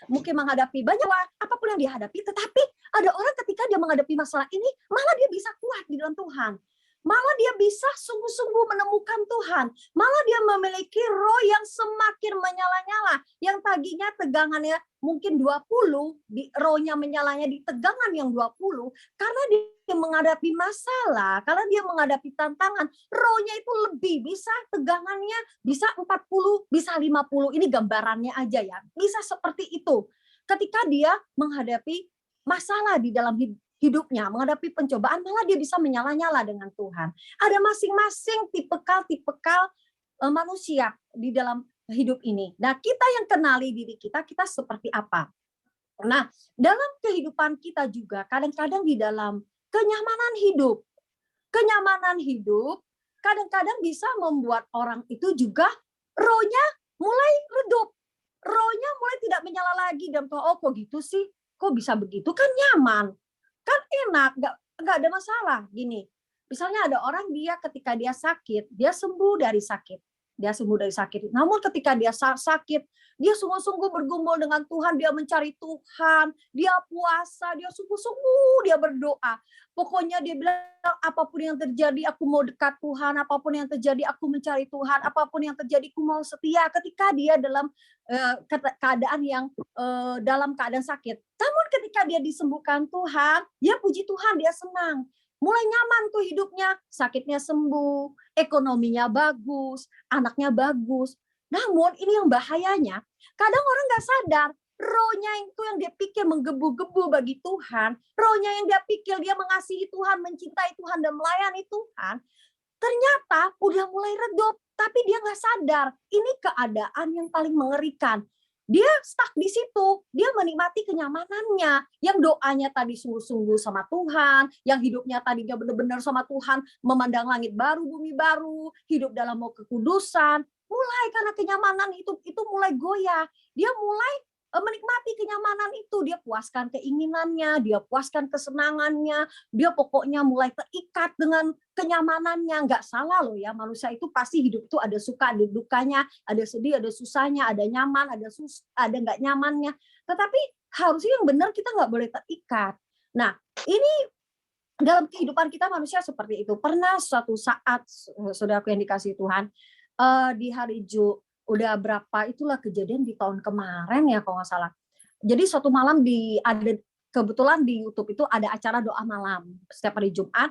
mungkin menghadapi banyak apapun yang dia hadapi, tetapi ada orang ketika dia menghadapi masalah ini, malah dia bisa kuat di dalam Tuhan. Malah dia bisa sungguh-sungguh menemukan Tuhan. Malah dia memiliki roh yang semakin menyala-nyala. Yang tadinya tegangannya mungkin 20, rohnya menyalanya di tegangan yang 20, karena dia menghadapi masalah, karena dia menghadapi tantangan, rohnya itu lebih bisa tegangannya bisa 40, bisa 50. Ini gambarannya aja ya. Bisa seperti itu. Ketika dia menghadapi masalah di dalam hidupnya, menghadapi pencobaan, malah dia bisa menyala-nyala dengan Tuhan. Ada masing-masing tipikal manusia di dalam hidup ini. Nah, kita yang kenali diri kita seperti apa. Nah, dalam kehidupan kita juga, kadang-kadang di dalam kenyamanan hidup, kadang-kadang bisa membuat orang itu juga rohnya mulai redup. Rohnya mulai tidak menyala lagi dan kok gitu sih? Kok bisa begitu? Kan nyaman. Kan enak, nggak ada masalah. Gini, misalnya ada orang dia ketika dia sakit, dia sembuh dari sakit. Namun ketika dia sakit, dia sungguh-sungguh bergumul dengan Tuhan, dia mencari Tuhan, dia puasa, dia sungguh-sungguh, dia berdoa. Pokoknya dia bilang, apapun yang terjadi, aku mau dekat Tuhan, apapun yang terjadi, aku mencari Tuhan, apapun yang terjadi, aku mau setia. Ketika dia dalam keadaan yang dalam keadaan sakit. Namun ketika dia disembuhkan Tuhan, dia puji Tuhan, dia senang. Mulai nyaman tuh hidupnya, sakitnya sembuh, ekonominya bagus, anaknya bagus. Namun ini yang bahayanya, kadang orang nggak sadar, rohnya itu yang dia pikir menggebu-gebu bagi Tuhan, rohnya yang dia pikir dia mengasihi Tuhan, mencintai Tuhan, dan melayani Tuhan, ternyata udah mulai redup, tapi dia nggak sadar. Ini keadaan yang paling mengerikan. Dia stuck di situ, dia menikmati kenyamanannya, yang doanya tadi sungguh-sungguh sama Tuhan, yang hidupnya tadinya benar-benar sama Tuhan, memandang langit baru, bumi baru, hidup dalam mau kekudusan, mulai karena kenyamanan itu mulai goyah, dia mulai menikmati kenyamanan itu, dia puaskan keinginannya, dia puaskan kesenangannya, dia pokoknya mulai terikat dengan kenyamanannya. Nggak salah loh ya, manusia itu pasti hidup itu ada suka, ada dukanya, ada sedih, ada susahnya, ada nyaman, ada nggak nyamannya. Tetapi harusnya yang benar kita nggak boleh terikat. Nah, ini dalam kehidupan kita manusia seperti itu. Pernah suatu saat, saudaraku yang dikasihi Tuhan, di hari udah berapa itulah kejadian di tahun kemarin ya kalau nggak salah. Jadi suatu malam kebetulan di YouTube itu ada acara doa malam setiap hari Jumat.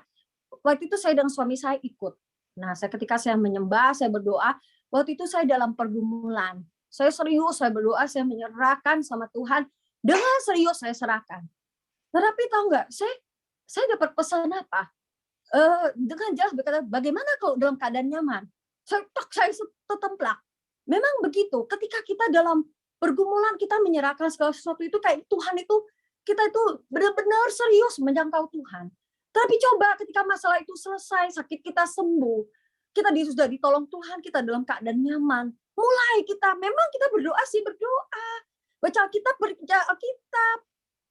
Waktu itu saya dan suami saya ikut. Nah, ketika saya menyembah, saya berdoa, waktu itu saya dalam pergumulan. Saya serius, saya berdoa, saya menyerahkan sama Tuhan. Dengan serius saya serahkan. Tetapi tahu nggak, saya dapat pesan apa? Dengan jelas berkata, bagaimana kalau dalam keadaan nyaman? Saya tertemplak. Memang begitu, ketika kita dalam pergumulan, kita menyerahkan segala sesuatu itu kayak Tuhan itu, kita itu benar-benar serius menjangkau Tuhan. Tapi coba ketika masalah itu selesai, sakit kita sembuh, kita sudah ditolong Tuhan, kita dalam keadaan nyaman. Mulai memang kita berdoa, baca Alkitab,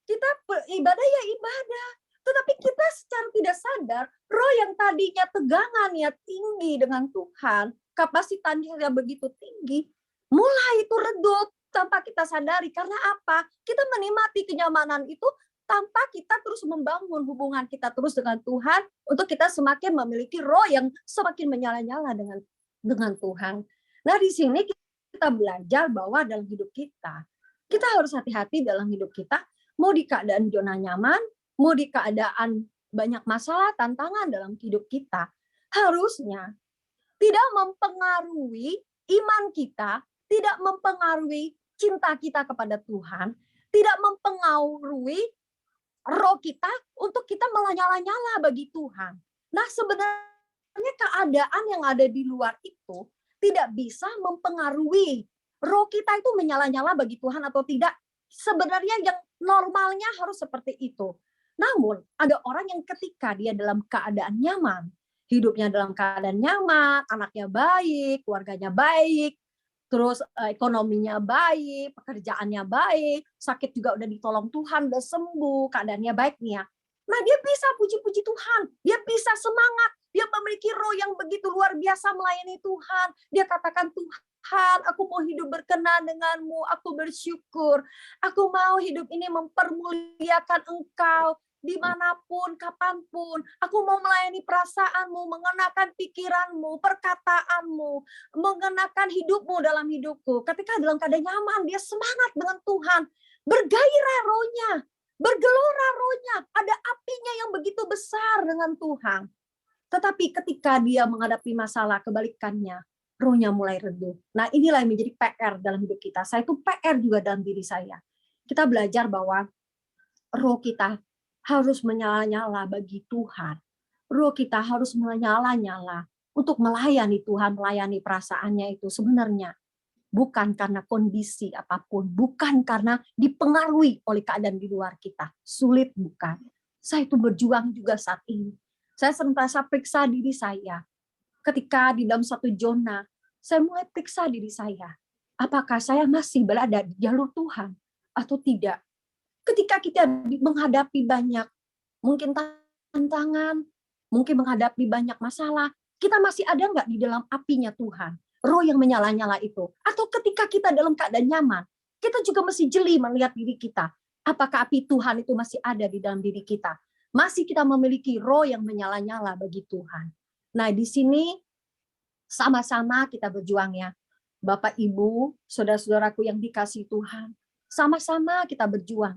kita beribadah ya ibadah. Tetapi kita secara tidak sadar, roh yang tadinya tegangannya tinggi dengan Tuhan, kapasitasnya begitu tinggi, mulai itu redup tanpa kita sadari. Karena apa? Kita menikmati kenyamanan itu tanpa kita terus membangun hubungan kita terus dengan Tuhan, untuk kita semakin memiliki roh yang semakin menyala-nyala dengan Tuhan. Nah, di sini kita belajar bahwa dalam hidup kita harus hati-hati dalam hidup kita, mau di keadaan zona nyaman, mau di keadaan banyak masalah, tantangan dalam hidup kita, harusnya tidak mempengaruhi iman kita, tidak mempengaruhi cinta kita kepada Tuhan, tidak mempengaruhi roh kita untuk kita menyala-nyala bagi Tuhan. Nah, sebenarnya keadaan yang ada di luar itu tidak bisa mempengaruhi roh kita itu menyala-nyala bagi Tuhan atau tidak. Sebenarnya yang normalnya harus seperti itu. Namun, ada orang yang ketika dia dalam keadaan nyaman, hidupnya dalam keadaan nyaman, anaknya baik, keluarganya baik, terus ekonominya baik, pekerjaannya baik, sakit juga udah ditolong Tuhan, udah sembuh, keadaannya baik nih ya. Nah, dia bisa puji-puji Tuhan, dia bisa semangat, dia memiliki roh yang begitu luar biasa melayani Tuhan. Dia katakan, Tuhan, Tuhan, aku mau hidup berkenan denganmu, aku bersyukur. Aku mau hidup ini mempermuliakan Engkau, dimanapun, kapanpun. Aku mau melayani perasaanmu, mengenakan pikiranmu, perkataanmu, mengenakan hidupmu dalam hidupku. Ketika dalam keadaan nyaman, dia semangat dengan Tuhan. Bergairah rohnya, bergelora rohnya. Ada apinya yang begitu besar dengan Tuhan. Tetapi ketika dia menghadapi masalah, kebalikannya, rohnya mulai redup. Nah, inilah yang menjadi PR dalam hidup kita. Saya itu PR juga dalam diri saya. Kita belajar bahwa roh kita harus menyala-nyala bagi Tuhan. Roh kita harus menyala-nyala untuk melayani Tuhan, melayani perasaannya itu sebenarnya. Bukan karena kondisi apapun, bukan karena dipengaruhi oleh keadaan di luar kita. Sulit bukan. Saya itu berjuang juga saat ini. Saya senantiasa periksa diri saya. Ketika di dalam satu zona, saya mulai periksa diri saya. Apakah saya masih berada di jalur Tuhan atau tidak? Ketika kita menghadapi banyak, mungkin tantangan, mungkin menghadapi banyak masalah, kita masih ada nggak di dalam apinya Tuhan? Roh yang menyala-nyala itu. Atau ketika kita dalam keadaan nyaman, kita juga mesti jeli melihat diri kita. Apakah api Tuhan itu masih ada di dalam diri kita? Masih kita memiliki roh yang menyala-nyala bagi Tuhan. Nah, di sini sama-sama kita berjuang ya. Bapak, Ibu, saudara-saudaraku yang dikasihi Tuhan. Sama-sama kita berjuang.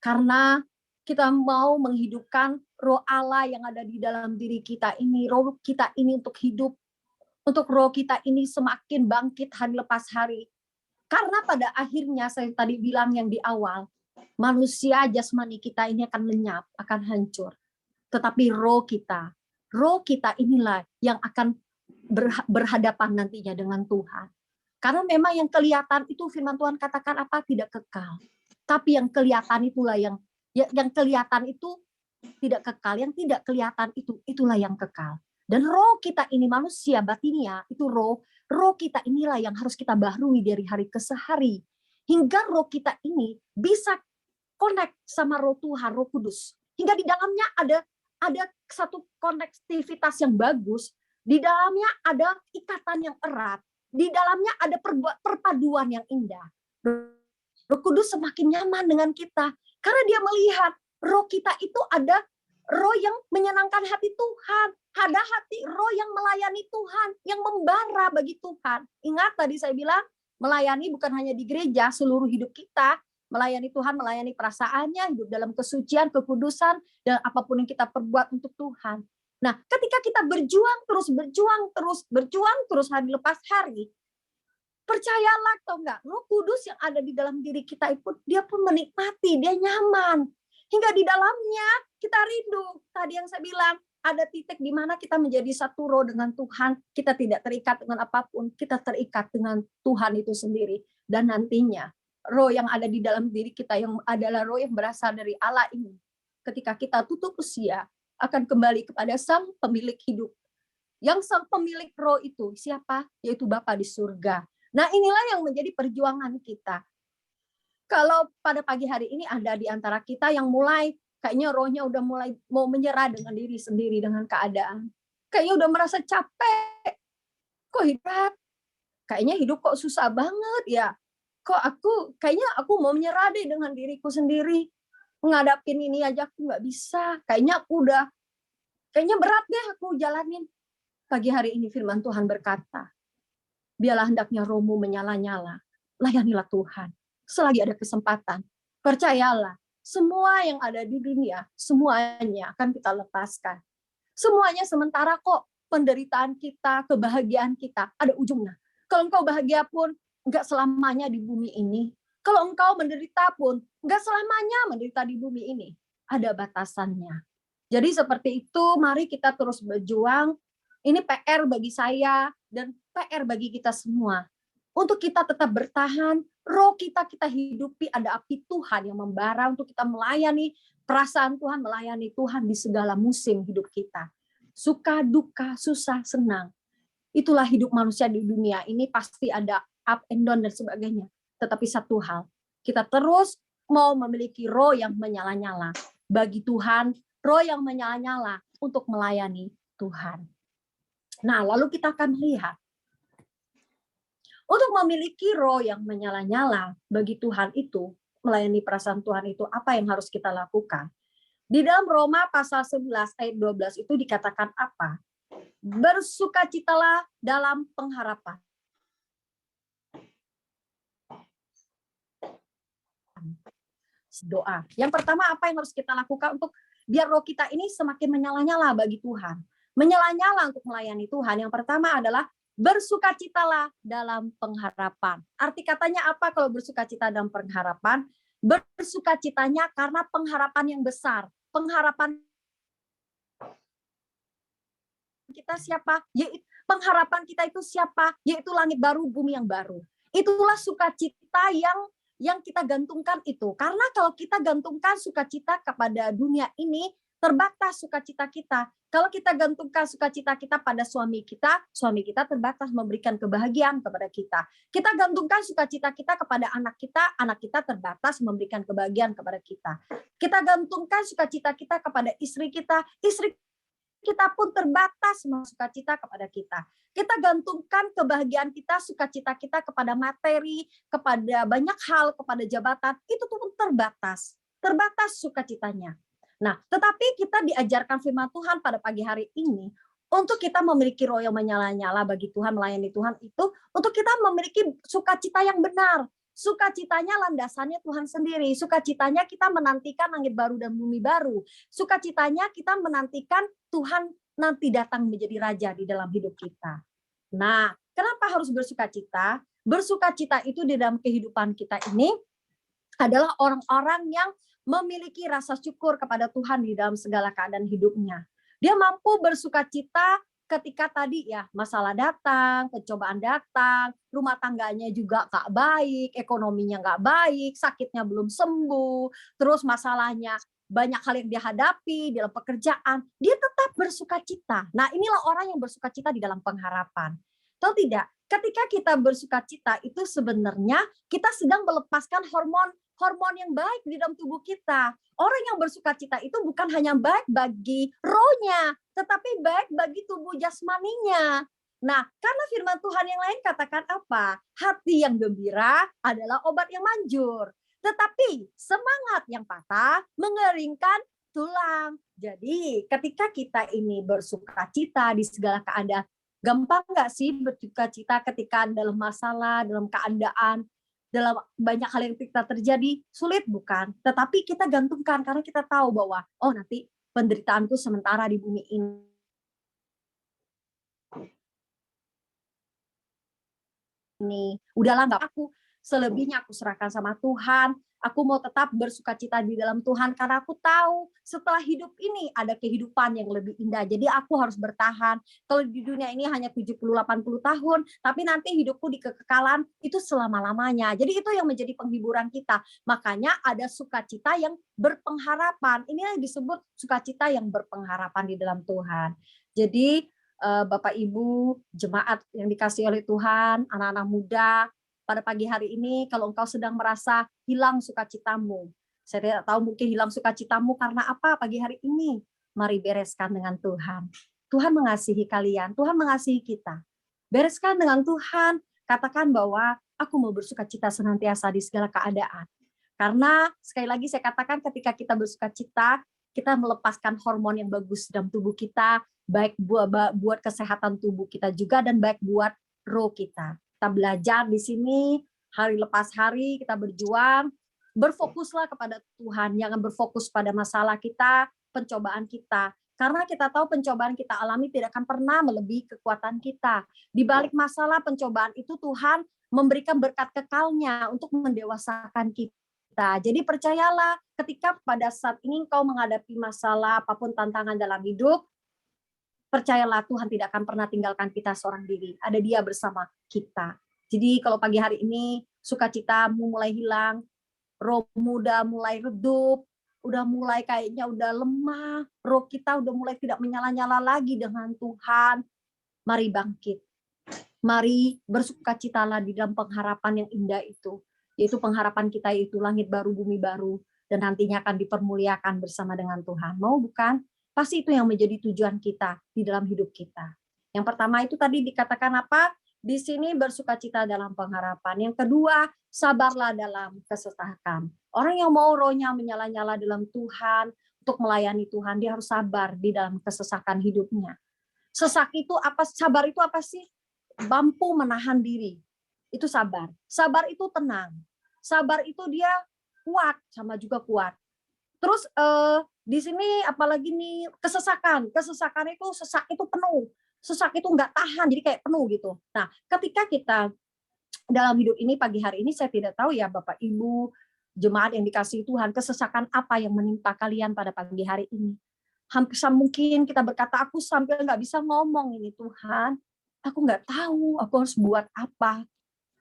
Karena kita mau menghidupkan roh Allah yang ada di dalam diri kita ini. Roh kita ini untuk hidup. Untuk roh kita ini semakin bangkit hari lepas hari. Karena pada akhirnya saya tadi bilang yang di awal, manusia jasmani kita ini akan lenyap, akan hancur. Tetapi roh kita inilah yang akan berhadapan nantinya dengan Tuhan. Karena memang yang kelihatan itu firman Tuhan katakan apa? Tidak kekal. Tapi yang kelihatan itulah yang kelihatan itu tidak kekal, yang tidak kelihatan itulah yang kekal. Dan roh kita ini manusia batinnya itu roh kita inilah yang harus kita baharui dari hari ke hari. Hingga roh kita ini bisa connect sama roh Tuhan, Roh Kudus. Hingga di dalamnya ada satu konektivitas yang bagus, di dalamnya ada ikatan yang erat, di dalamnya ada perpaduan yang indah. Roh Kudus semakin nyaman dengan kita karena dia melihat roh kita itu ada roh yang menyenangkan hati Tuhan, ada hati roh yang melayani Tuhan, yang membara bagi Tuhan. Ingat tadi saya bilang, melayani bukan hanya di gereja, seluruh hidup kita, melayani Tuhan, melayani perasaannya, hidup dalam kesucian, kekudusan, dan apapun yang kita perbuat untuk Tuhan. Nah, ketika kita berjuang terus hari lepas hari, percayalah atau enggak, Roh Kudus yang ada di dalam diri kita itu, dia pun menikmati, dia nyaman. Hingga di dalamnya kita rindu. Tadi yang saya bilang, ada titik di mana kita menjadi satu roh dengan Tuhan. Kita tidak terikat dengan apapun, kita terikat dengan Tuhan itu sendiri. Dan nantinya, roh yang ada di dalam diri kita yang adalah roh yang berasal dari Allah ini. Ketika kita tutup usia, akan kembali kepada Sang Pemilik hidup. Yang Sang Pemilik roh itu siapa? Yaitu Bapa di surga. Nah, inilah yang menjadi perjuangan kita. Kalau pada pagi hari ini ada di antara kita yang mulai kayaknya rohnya udah mulai mau menyerah dengan diri sendiri, dengan keadaan. Kayaknya udah merasa capek. Kok hidup? Kayaknya hidup kok susah banget ya. Kayaknya aku mau menyerah deh dengan diriku sendiri. Menghadapin ini aja aku nggak bisa. Kayaknya berat deh aku jalanin. Pagi hari ini firman Tuhan berkata, biarlah hendaknya rohmu menyala-nyala. Layanilah Tuhan. Selagi ada kesempatan, percayalah, semua yang ada di dunia, semuanya akan kita lepaskan. Semuanya sementara kok, penderitaan kita, kebahagiaan kita, ada ujungnya. Kalau engkau bahagia pun, enggak selamanya di bumi ini. Kalau engkau menderita pun, enggak selamanya menderita di bumi ini. Ada batasannya. Jadi seperti itu, mari kita terus berjuang. Ini PR bagi saya, dan PR bagi kita semua. Untuk kita tetap bertahan, roh kita hidupi, ada api Tuhan yang membara untuk kita melayani perasaan Tuhan, melayani Tuhan di segala musim hidup kita. Suka, duka, susah, senang. Itulah hidup manusia di dunia ini, pasti ada up and down dan sebagainya. Tetapi satu hal, kita terus mau memiliki roh yang menyala-nyala bagi Tuhan, roh yang menyala-nyala untuk melayani Tuhan. Nah, lalu kita akan melihat Untuk memiliki roh yang menyala-nyala bagi Tuhan itu, melayani perasaan Tuhan itu, apa yang harus kita lakukan? Di dalam Roma pasal 11 ayat 12 itu dikatakan apa? Bersukacitalah dalam pengharapan. Doa. Yang pertama apa yang harus kita lakukan untuk biar roh kita ini semakin menyala-nyala bagi Tuhan. Menyala-nyala untuk melayani Tuhan. Yang pertama adalah bersukacitalah dalam pengharapan. Arti katanya apa kalau bersukacita dalam pengharapan? Bersukacitanya karena pengharapan yang besar. Pengharapan kita siapa? Yaitu pengharapan kita itu siapa? Yaitu langit baru, bumi yang baru. Itulah sukacita yang kita gantungkan itu. Karena kalau kita gantungkan sukacita kepada dunia ini, terbatas sukacita kita. Kalau kita gantungkan sukacita kita pada suami kita terbatas memberikan kebahagiaan kepada kita. Kita gantungkan sukacita kita kepada anak kita terbatas memberikan kebahagiaan kepada kita. Kita gantungkan sukacita kita kepada istri kita pun terbatas sukacita kepada kita. Kita gantungkan kebahagiaan kita, sukacita kita kepada materi, kepada banyak hal, kepada jabatan, itu pun terbatas. Terbatas sukacitanya. Nah, tetapi kita diajarkan firman Tuhan pada pagi hari ini untuk kita memiliki roh yang menyala-nyala bagi Tuhan, melayani Tuhan itu, untuk kita memiliki sukacita yang benar. Sukacitanya landasannya Tuhan sendiri. Sukacitanya kita menantikan langit baru dan bumi baru. Sukacitanya kita menantikan Tuhan nanti datang menjadi raja di dalam hidup kita. Nah, kenapa harus bersukacita? Bersukacita itu di dalam kehidupan kita ini adalah orang-orang yang memiliki rasa syukur kepada Tuhan di dalam segala keadaan hidupnya. Dia mampu bersukacita ketika tadi ya masalah datang, pencobaan datang, rumah tangganya juga nggak baik, ekonominya nggak baik, sakitnya belum sembuh, terus masalahnya banyak hal yang dihadapi dalam pekerjaan, dia tetap bersukacita. Nah, inilah orang yang bersukacita di dalam pengharapan. Tahu tidak? Ketika kita bersukacita itu sebenarnya kita sedang melepaskan hormon yang baik di dalam tubuh kita. Orang yang bersukacita itu bukan hanya baik bagi rohnya, tetapi baik bagi tubuh jasmaninya. Nah, karena firman Tuhan yang lain katakan apa? Hati yang gembira adalah obat yang manjur. Tetapi semangat yang patah mengeringkan tulang. Jadi ketika kita ini bersukacita di segala keadaan, gampang nggak sih bersukacita ketika dalam masalah, dalam keadaan, dalam banyak hal yang kita terjadi? Sulit bukan? Tetapi kita gantungkan karena kita tahu bahwa oh nanti penderitaanku sementara di bumi ini. Udahlah nggak aku. Selebihnya aku serahkan sama Tuhan. Aku mau tetap bersukacita di dalam Tuhan karena aku tahu setelah hidup ini ada kehidupan yang lebih indah. Jadi aku harus bertahan. Kalau di dunia ini hanya 70-80 tahun, tapi nanti hidupku di kekekalan itu selama-lamanya. Jadi itu yang menjadi penghiburan kita. Makanya ada sukacita yang berpengharapan. Ini yang disebut sukacita yang berpengharapan di dalam Tuhan. Jadi Bapak Ibu, jemaat yang dikasihi oleh Tuhan, anak-anak muda, pada pagi hari ini, kalau engkau sedang merasa hilang sukacitamu, saya tidak tahu mungkin hilang sukacitamu karena apa pagi hari ini, mari bereskan dengan Tuhan. Tuhan mengasihi kalian, Tuhan mengasihi kita. Bereskan dengan Tuhan, katakan bahwa aku mau bersukacita senantiasa di segala keadaan. Karena sekali lagi saya katakan ketika kita bersukacita, kita melepaskan hormon yang bagus dalam tubuh kita, baik buat kesehatan tubuh kita juga dan baik buat roh kita. Kita belajar di sini, hari lepas hari kita berjuang, berfokuslah kepada Tuhan, jangan berfokus pada masalah kita, pencobaan kita. Karena kita tahu pencobaan kita alami tidak akan pernah melebihi kekuatan kita. Di balik masalah pencobaan itu Tuhan memberikan berkat kekalnya untuk mendewasakan kita. Jadi percayalah ketika pada saat ini engkau menghadapi masalah apapun tantangan dalam hidup, percayalah Tuhan tidak akan pernah tinggalkan kita seorang diri. Ada Dia bersama kita. Jadi kalau pagi hari ini sukacitamu mulai hilang, rohmu udah mulai redup, udah mulai kayaknya udah lemah, roh kita udah mulai tidak menyala-nyala lagi dengan Tuhan, mari bangkit. Mari bersukacitalah di dalam pengharapan yang indah itu. Yaitu pengharapan kita itu langit baru, bumi baru. Dan nantinya akan dipermuliakan bersama dengan Tuhan. Mau bukan? Pasti itu yang menjadi tujuan kita di dalam hidup kita. Yang pertama itu tadi dikatakan apa? di sini bersukacita dalam pengharapan. Yang kedua, sabarlah dalam kesesakan. Orang yang mau rohnya menyala-nyala dalam Tuhan, untuk melayani Tuhan, dia harus sabar di dalam kesesakan hidupnya. Sesak itu apa? Sabar itu apa sih? Mampu menahan diri. Itu sabar. Sabar itu tenang. Sabar itu dia kuat, sama juga kuat. Terus di sini apalagi nih kesesakan. Kesesakan itu sesak itu penuh. Sesak itu nggak tahan, jadi kayak penuh gitu. Nah, ketika kita dalam hidup ini pagi hari ini saya tidak tahu ya Bapak Ibu jemaat yang dikasihi Tuhan, kesesakan apa yang menimpa kalian pada pagi hari ini. Hampir mungkin kita berkata, aku sampai nggak bisa ngomong ini Tuhan. Aku nggak tahu, aku harus buat apa.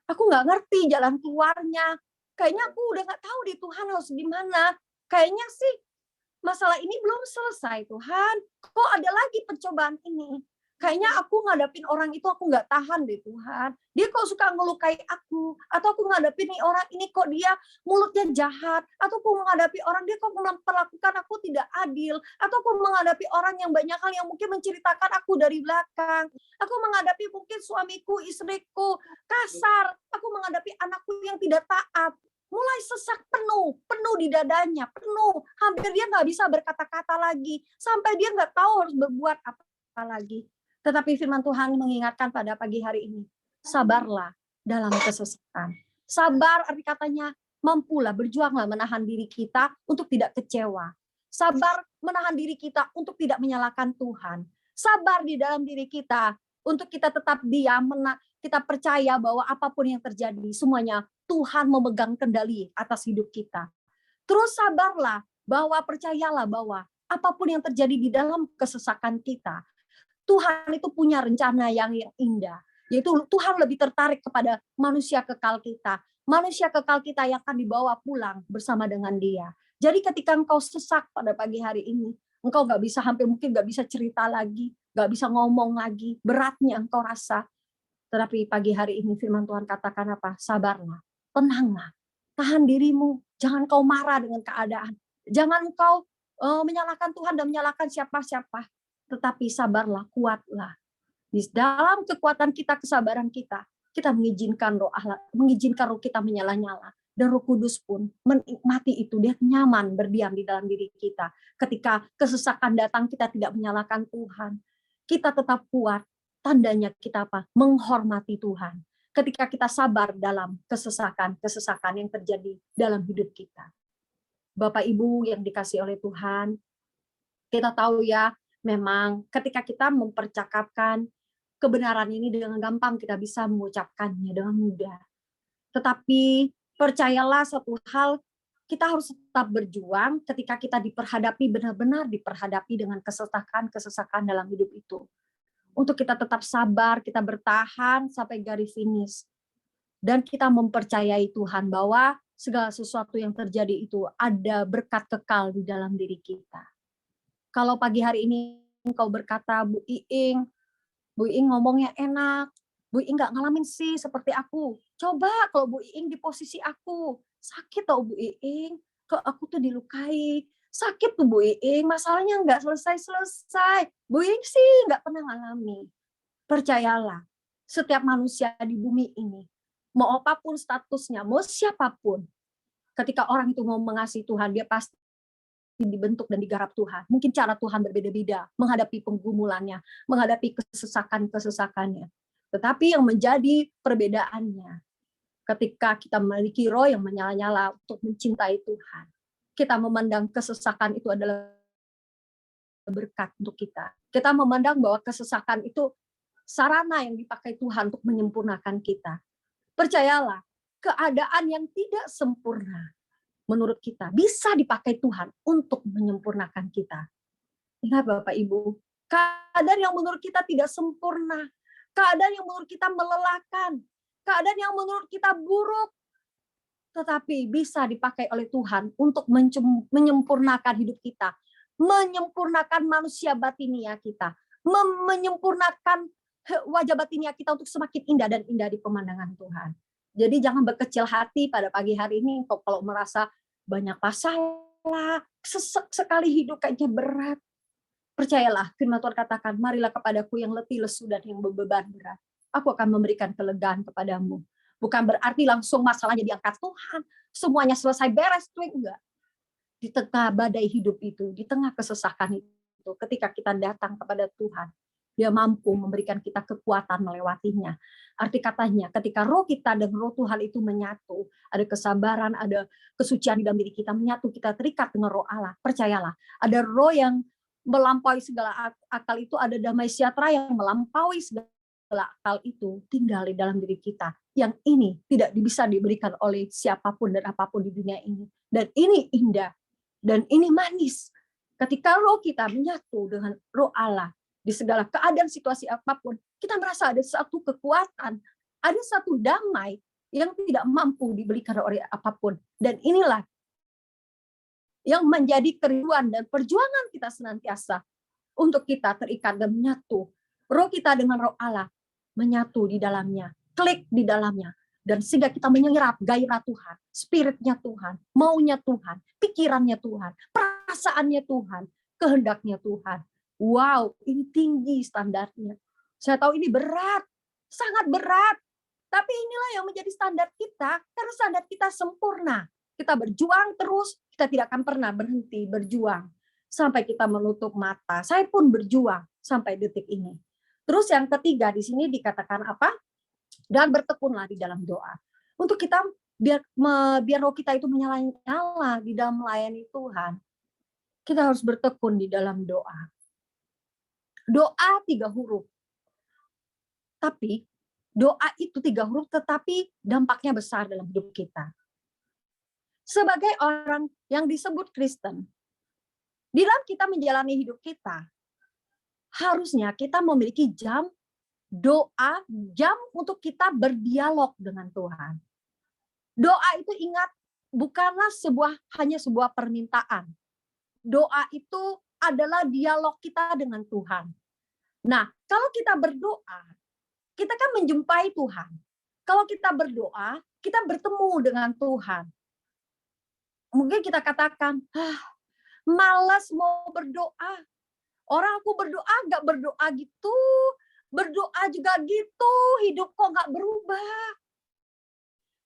Aku nggak ngerti jalan keluarnya. Kayaknya aku udah nggak tahu di Tuhan harus gimana. Kayaknya sih masalah ini belum selesai Tuhan. Kok ada lagi pencobaan ini? Kayaknya aku ngadapin orang itu aku nggak tahan deh Tuhan. Dia kok suka ngelukai aku. Atau aku ngadapin nih orang ini kok dia mulutnya jahat. Atau aku menghadapi orang dia kok memperlakukan aku tidak adil. Atau aku menghadapi orang yang banyak hal yang mungkin menceritakan aku dari belakang. Aku menghadapi mungkin suamiku, istriku kasar. Aku menghadapi anakku yang tidak taat. Mulai sesak penuh di dadanya, penuh. Hampir dia nggak bisa berkata-kata lagi. Sampai dia nggak tahu harus berbuat apa lagi. Tetapi firman Tuhan mengingatkan pada pagi hari ini, sabarlah dalam kesesakan. Sabar arti katanya, mampulah, berjuanglah menahan diri kita untuk tidak kecewa. Sabar menahan diri kita untuk tidak menyalahkan Tuhan. Sabar di dalam diri kita untuk kita tetap diam, kita percaya bahwa apapun yang terjadi, semuanya Tuhan memegang kendali atas hidup kita. Terus sabarlah, percayalah bahwa apapun yang terjadi di dalam kesesakan kita, Tuhan itu punya rencana yang indah. Yaitu Tuhan lebih tertarik kepada manusia kekal kita. Manusia kekal kita yang akan dibawa pulang bersama dengan dia. Jadi ketika engkau sesak pada pagi hari ini, engkau nggak bisa mungkin nggak bisa cerita lagi, nggak bisa ngomong lagi, beratnya engkau rasa. Tetapi pagi hari ini firman Tuhan katakan apa? Sabarlah, tenanglah, tahan dirimu, jangan kau marah dengan keadaan. Jangan kau menyalahkan Tuhan dan menyalahkan siapa-siapa. Tetapi sabarlah, kuatlah. Di dalam kekuatan kita, kesabaran kita mengizinkan roh kita menyala-nyala. Dan Roh Kudus pun menikmati itu, dia nyaman berdiam di dalam diri kita. Ketika kesesakan datang, kita tidak menyalahkan Tuhan. Kita tetap kuat, tandanya kita apa? Menghormati Tuhan. Ketika kita sabar dalam kesesakan yang terjadi dalam hidup kita. Bapak Ibu yang dikasihi oleh Tuhan, kita tahu ya, memang ketika kita mempercakapkan kebenaran ini dengan gampang kita bisa mengucapkannya dengan mudah. Tetapi percayalah satu hal, kita harus tetap berjuang ketika kita benar-benar diperhadapi dengan kesesakan dalam hidup itu. Untuk kita tetap sabar, kita bertahan sampai garis finish. Dan kita mempercayai Tuhan bahwa segala sesuatu yang terjadi itu ada berkat kekal di dalam diri kita. Kalau pagi hari ini engkau berkata, Bu Iing ngomongnya enak, Bu Iing nggak ngalamin sih seperti aku. Coba kalau Bu Iing di posisi aku, sakit tau Bu Iing, kok aku tuh dilukai, sakit tuh Bu Iing, masalahnya nggak selesai-selesai. Bu Iing sih nggak pernah ngalami. Percayalah, setiap manusia di bumi ini, mau apapun statusnya, mau siapapun, ketika orang itu mau mengasihi Tuhan, dia pasti dibentuk dan digarap Tuhan. Mungkin cara Tuhan berbeda-beda menghadapi penggumulannya, menghadapi kesesakannya. Tetapi yang menjadi perbedaannya, ketika kita memiliki roh yang menyala-nyala untuk mencintai Tuhan, kita memandang kesesakan itu adalah berkat untuk kita. Kita memandang bahwa kesesakan itu sarana yang dipakai Tuhan untuk menyempurnakan kita. Percayalah, keadaan yang tidak sempurna menurut kita bisa dipakai Tuhan untuk menyempurnakan kita. Ingat Bapak Ibu, keadaan yang menurut kita tidak sempurna, keadaan yang menurut kita melelahkan, keadaan yang menurut kita buruk, tetapi bisa dipakai oleh Tuhan untuk menyempurnakan hidup kita, menyempurnakan manusia batinia kita, menyempurnakan wajah batinia kita untuk semakin indah dan indah di pemandangan Tuhan. Jadi jangan berkecil hati pada pagi hari ini kalau merasa banyak masalah, sesek sekali hidup kayaknya berat. Percayalah, firman Tuhan katakan, marilah kepadaku yang letih, lesu, dan yang berbeban berat. aku akan memberikan kelegaan kepadamu. Bukan berarti langsung masalahnya diangkat Tuhan, semuanya selesai beres, enggak. Di tengah badai hidup itu, di tengah kesesakan itu, ketika kita datang kepada Tuhan, Dia mampu memberikan kita kekuatan melewatinya. Arti katanya, ketika roh kita dan roh Tuhan itu menyatu, ada kesabaran, ada kesucian di dalam diri kita menyatu, kita terikat dengan roh Allah. Percayalah, ada roh yang melampaui segala akal itu, ada damai sejahtera yang melampaui segala akal itu tinggal di dalam diri kita. Yang ini tidak bisa diberikan oleh siapapun dan apapun di dunia ini. Dan ini indah, dan ini manis. Ketika roh kita menyatu dengan roh Allah, di segala keadaan situasi apapun, kita merasa ada satu kekuatan, ada satu damai yang tidak mampu diberikan oleh apapun. Dan inilah yang menjadi kerinduan dan perjuangan kita senantiasa untuk kita terikat dan menyatu. Roh kita dengan roh Allah menyatu di dalamnya, klik di dalamnya. Dan sehingga kita menyerap gairah Tuhan, spiritnya Tuhan, maunya Tuhan, pikirannya Tuhan, perasaannya Tuhan, kehendaknya Tuhan. Wow, ini tinggi standarnya. Saya tahu ini berat, sangat berat. Tapi inilah yang menjadi standar kita, karena standar kita sempurna. Kita berjuang terus, kita tidak akan pernah berhenti berjuang. Sampai kita menutup mata. Saya pun berjuang sampai detik ini. Terus yang ketiga di sini dikatakan apa? Dan bertekunlah di dalam doa. Untuk kita, biar roh kita itu menyala-nyala di dalam melayani Tuhan. Kita harus bertekun di dalam doa. Doa 3 huruf. Tapi doa itu 3 huruf tetapi dampaknya besar dalam hidup kita. Sebagai orang yang disebut Kristen, di dalam kita menjalani hidup kita, harusnya kita memiliki jam doa, jam untuk kita berdialog dengan Tuhan. Doa itu ingat, bukanlah hanya sebuah permintaan. Doa itu adalah dialog kita dengan Tuhan. Nah, kalau kita berdoa, kita kan menjumpai Tuhan. Kalau kita berdoa, kita bertemu dengan Tuhan. Mungkin kita katakan, malas mau berdoa. Orang aku berdoa nggak berdoa gitu, berdoa juga gitu, hidup kok nggak berubah.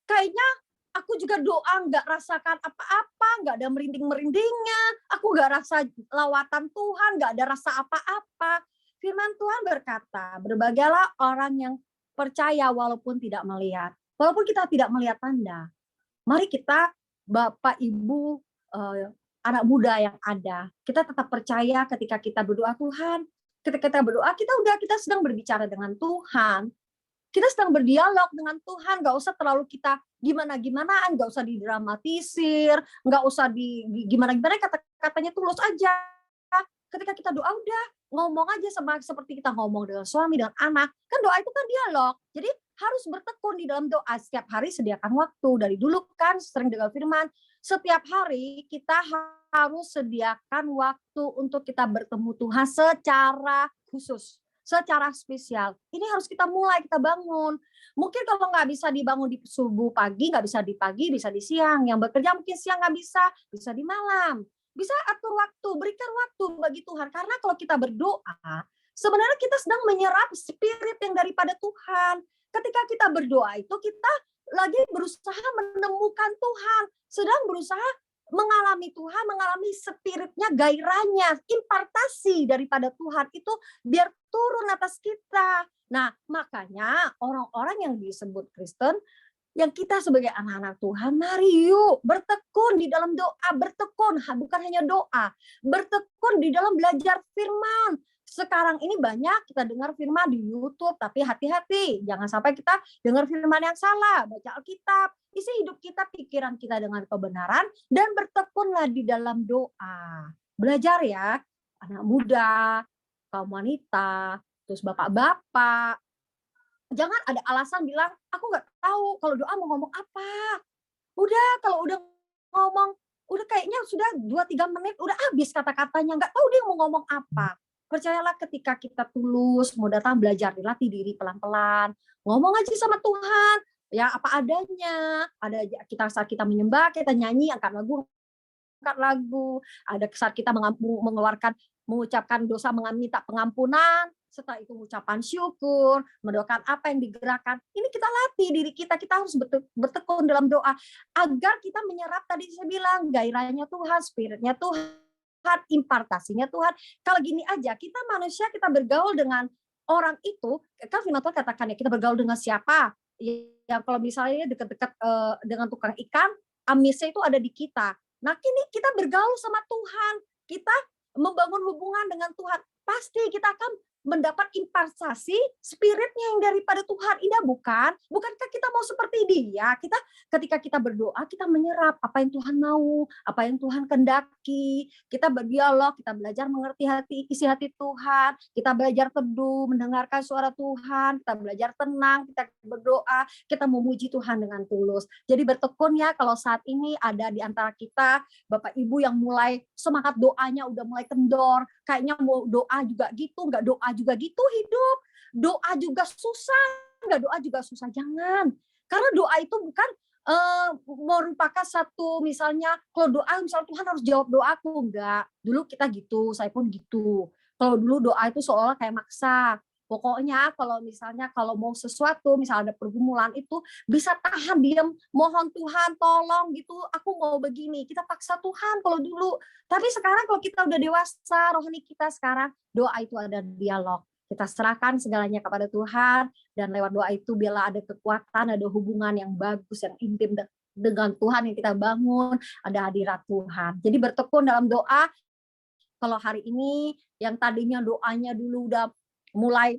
Kayaknya aku juga doa nggak rasakan apa-apa, nggak ada merinding-merindingnya, aku nggak rasa lawatan Tuhan, nggak ada rasa apa-apa. Firman Tuhan berkata, berbahagialah orang yang percaya walaupun tidak melihat. Walaupun kita tidak melihat tanda. Mari kita, Bapak, Ibu, anak muda yang ada, kita tetap percaya ketika kita berdoa Tuhan. Ketika kita berdoa, kita sedang berbicara dengan Tuhan. Kita sedang berdialog dengan Tuhan, nggak usah terlalu kita gimana-gimanaan, nggak usah didramatisir, nggak usah gimana-gimana, kata-katanya tulus aja. Ketika kita doa udah ngomong aja seperti kita ngomong dengan suami dan anak. Kan doa itu kan dialog. Jadi harus bertekun di dalam doa. Setiap hari sediakan waktu. Dari dulu kan sering dengar firman, setiap hari kita harus sediakan waktu untuk kita bertemu Tuhan secara khusus, secara spesial. Ini harus kita mulai, kita bangun. Mungkin kalau nggak bisa dibangun di subuh pagi, nggak bisa di pagi, bisa di siang. Yang bekerja mungkin siang nggak bisa di malam. Bisa atur waktu, berikan waktu bagi Tuhan. Karena kalau kita berdoa, sebenarnya kita sedang menyerap spirit yang daripada Tuhan. Ketika kita berdoa itu, kita lagi berusaha menemukan Tuhan. Sedang berusaha mengalami Tuhan, mengalami spiritnya, gairahnya, impartasi daripada Tuhan itu biar turun atas kita. Nah, makanya orang-orang yang disebut Kristen, yang kita sebagai anak-anak Tuhan, mari yuk bertekun di dalam doa, bertekun, bukan hanya doa, bertekun di dalam belajar firman. Sekarang ini banyak kita dengar firman di YouTube, tapi hati-hati, jangan sampai kita dengar firman yang salah, baca Alkitab, isi hidup kita, pikiran kita dengan kebenaran, dan bertekunlah di dalam doa. Belajar ya, anak muda, kaum wanita, terus bapak-bapak, jangan ada alasan bilang, aku nggak tahu kalau doa mau ngomong apa. Udah, kalau udah ngomong, udah kayaknya sudah 2-3 menit, udah habis kata-katanya, nggak tahu dia mau ngomong apa. Percayalah ketika kita tulus, mau datang belajar, dilatih diri pelan-pelan, ngomong aja sama Tuhan, ya apa adanya. Ada kita saat kita menyembah, kita nyanyi, angkat lagu. Ada saat kita mengucapkan dosa, minta pengampunan, setelah itu ucapan syukur, mendoakan apa yang digerakkan. Ini kita latih diri kita, kita harus bertekun dalam doa agar kita menyerap tadi saya bilang gairahnya Tuhan, spiritnya Tuhan, impartasinya Tuhan. Kalau gini aja, kita manusia kita bergaul dengan orang itu, kan firman Tuhan katakan ya, kita bergaul dengan siapa? Ya kalau misalnya dekat-dekat dengan tukang ikan, amisnya itu ada di kita. Nah, kini kita bergaul sama Tuhan, kita membangun hubungan dengan Tuhan, pasti kita akan mendapat impartasi spiritnya yang daripada Tuhan. Indah bukan? Bukankah kita mau seperti dia? Kita ketika kita berdoa, kita menyerap apa yang Tuhan mau, apa yang Tuhan kehendaki. Kita berdialog, kita belajar mengerti isi hati Tuhan, kita belajar teduh, mendengarkan suara Tuhan, kita belajar tenang, kita berdoa, kita memuji Tuhan dengan tulus. Jadi bertekun ya kalau saat ini ada di antara kita Bapak Ibu yang mulai semangat doanya udah mulai kendor, kayaknya mau doa juga gitu, nggak doa juga gitu hidup. Doa juga susah, nggak doa juga susah. Jangan. Karena doa itu bukan merupakan satu misalnya, kalau doa misalnya Tuhan harus jawab doaku. Enggak. Dulu kita gitu, saya pun gitu. Kalau dulu doa itu seolah kayak maksa. Pokoknya kalau mau sesuatu, misalnya ada pergumulan itu bisa tahan diam, mohon Tuhan tolong gitu, aku mau begini. Kita paksa Tuhan kalau dulu. Tapi sekarang kalau kita udah dewasa, rohani kita sekarang, doa itu ada dialog. Kita serahkan segalanya kepada Tuhan, dan lewat doa itu biarlah ada kekuatan, ada hubungan yang bagus, yang intim dengan Tuhan yang kita bangun, ada hadirat Tuhan. Jadi bertekun dalam doa. Kalau hari ini yang tadinya doanya dulu udah mulai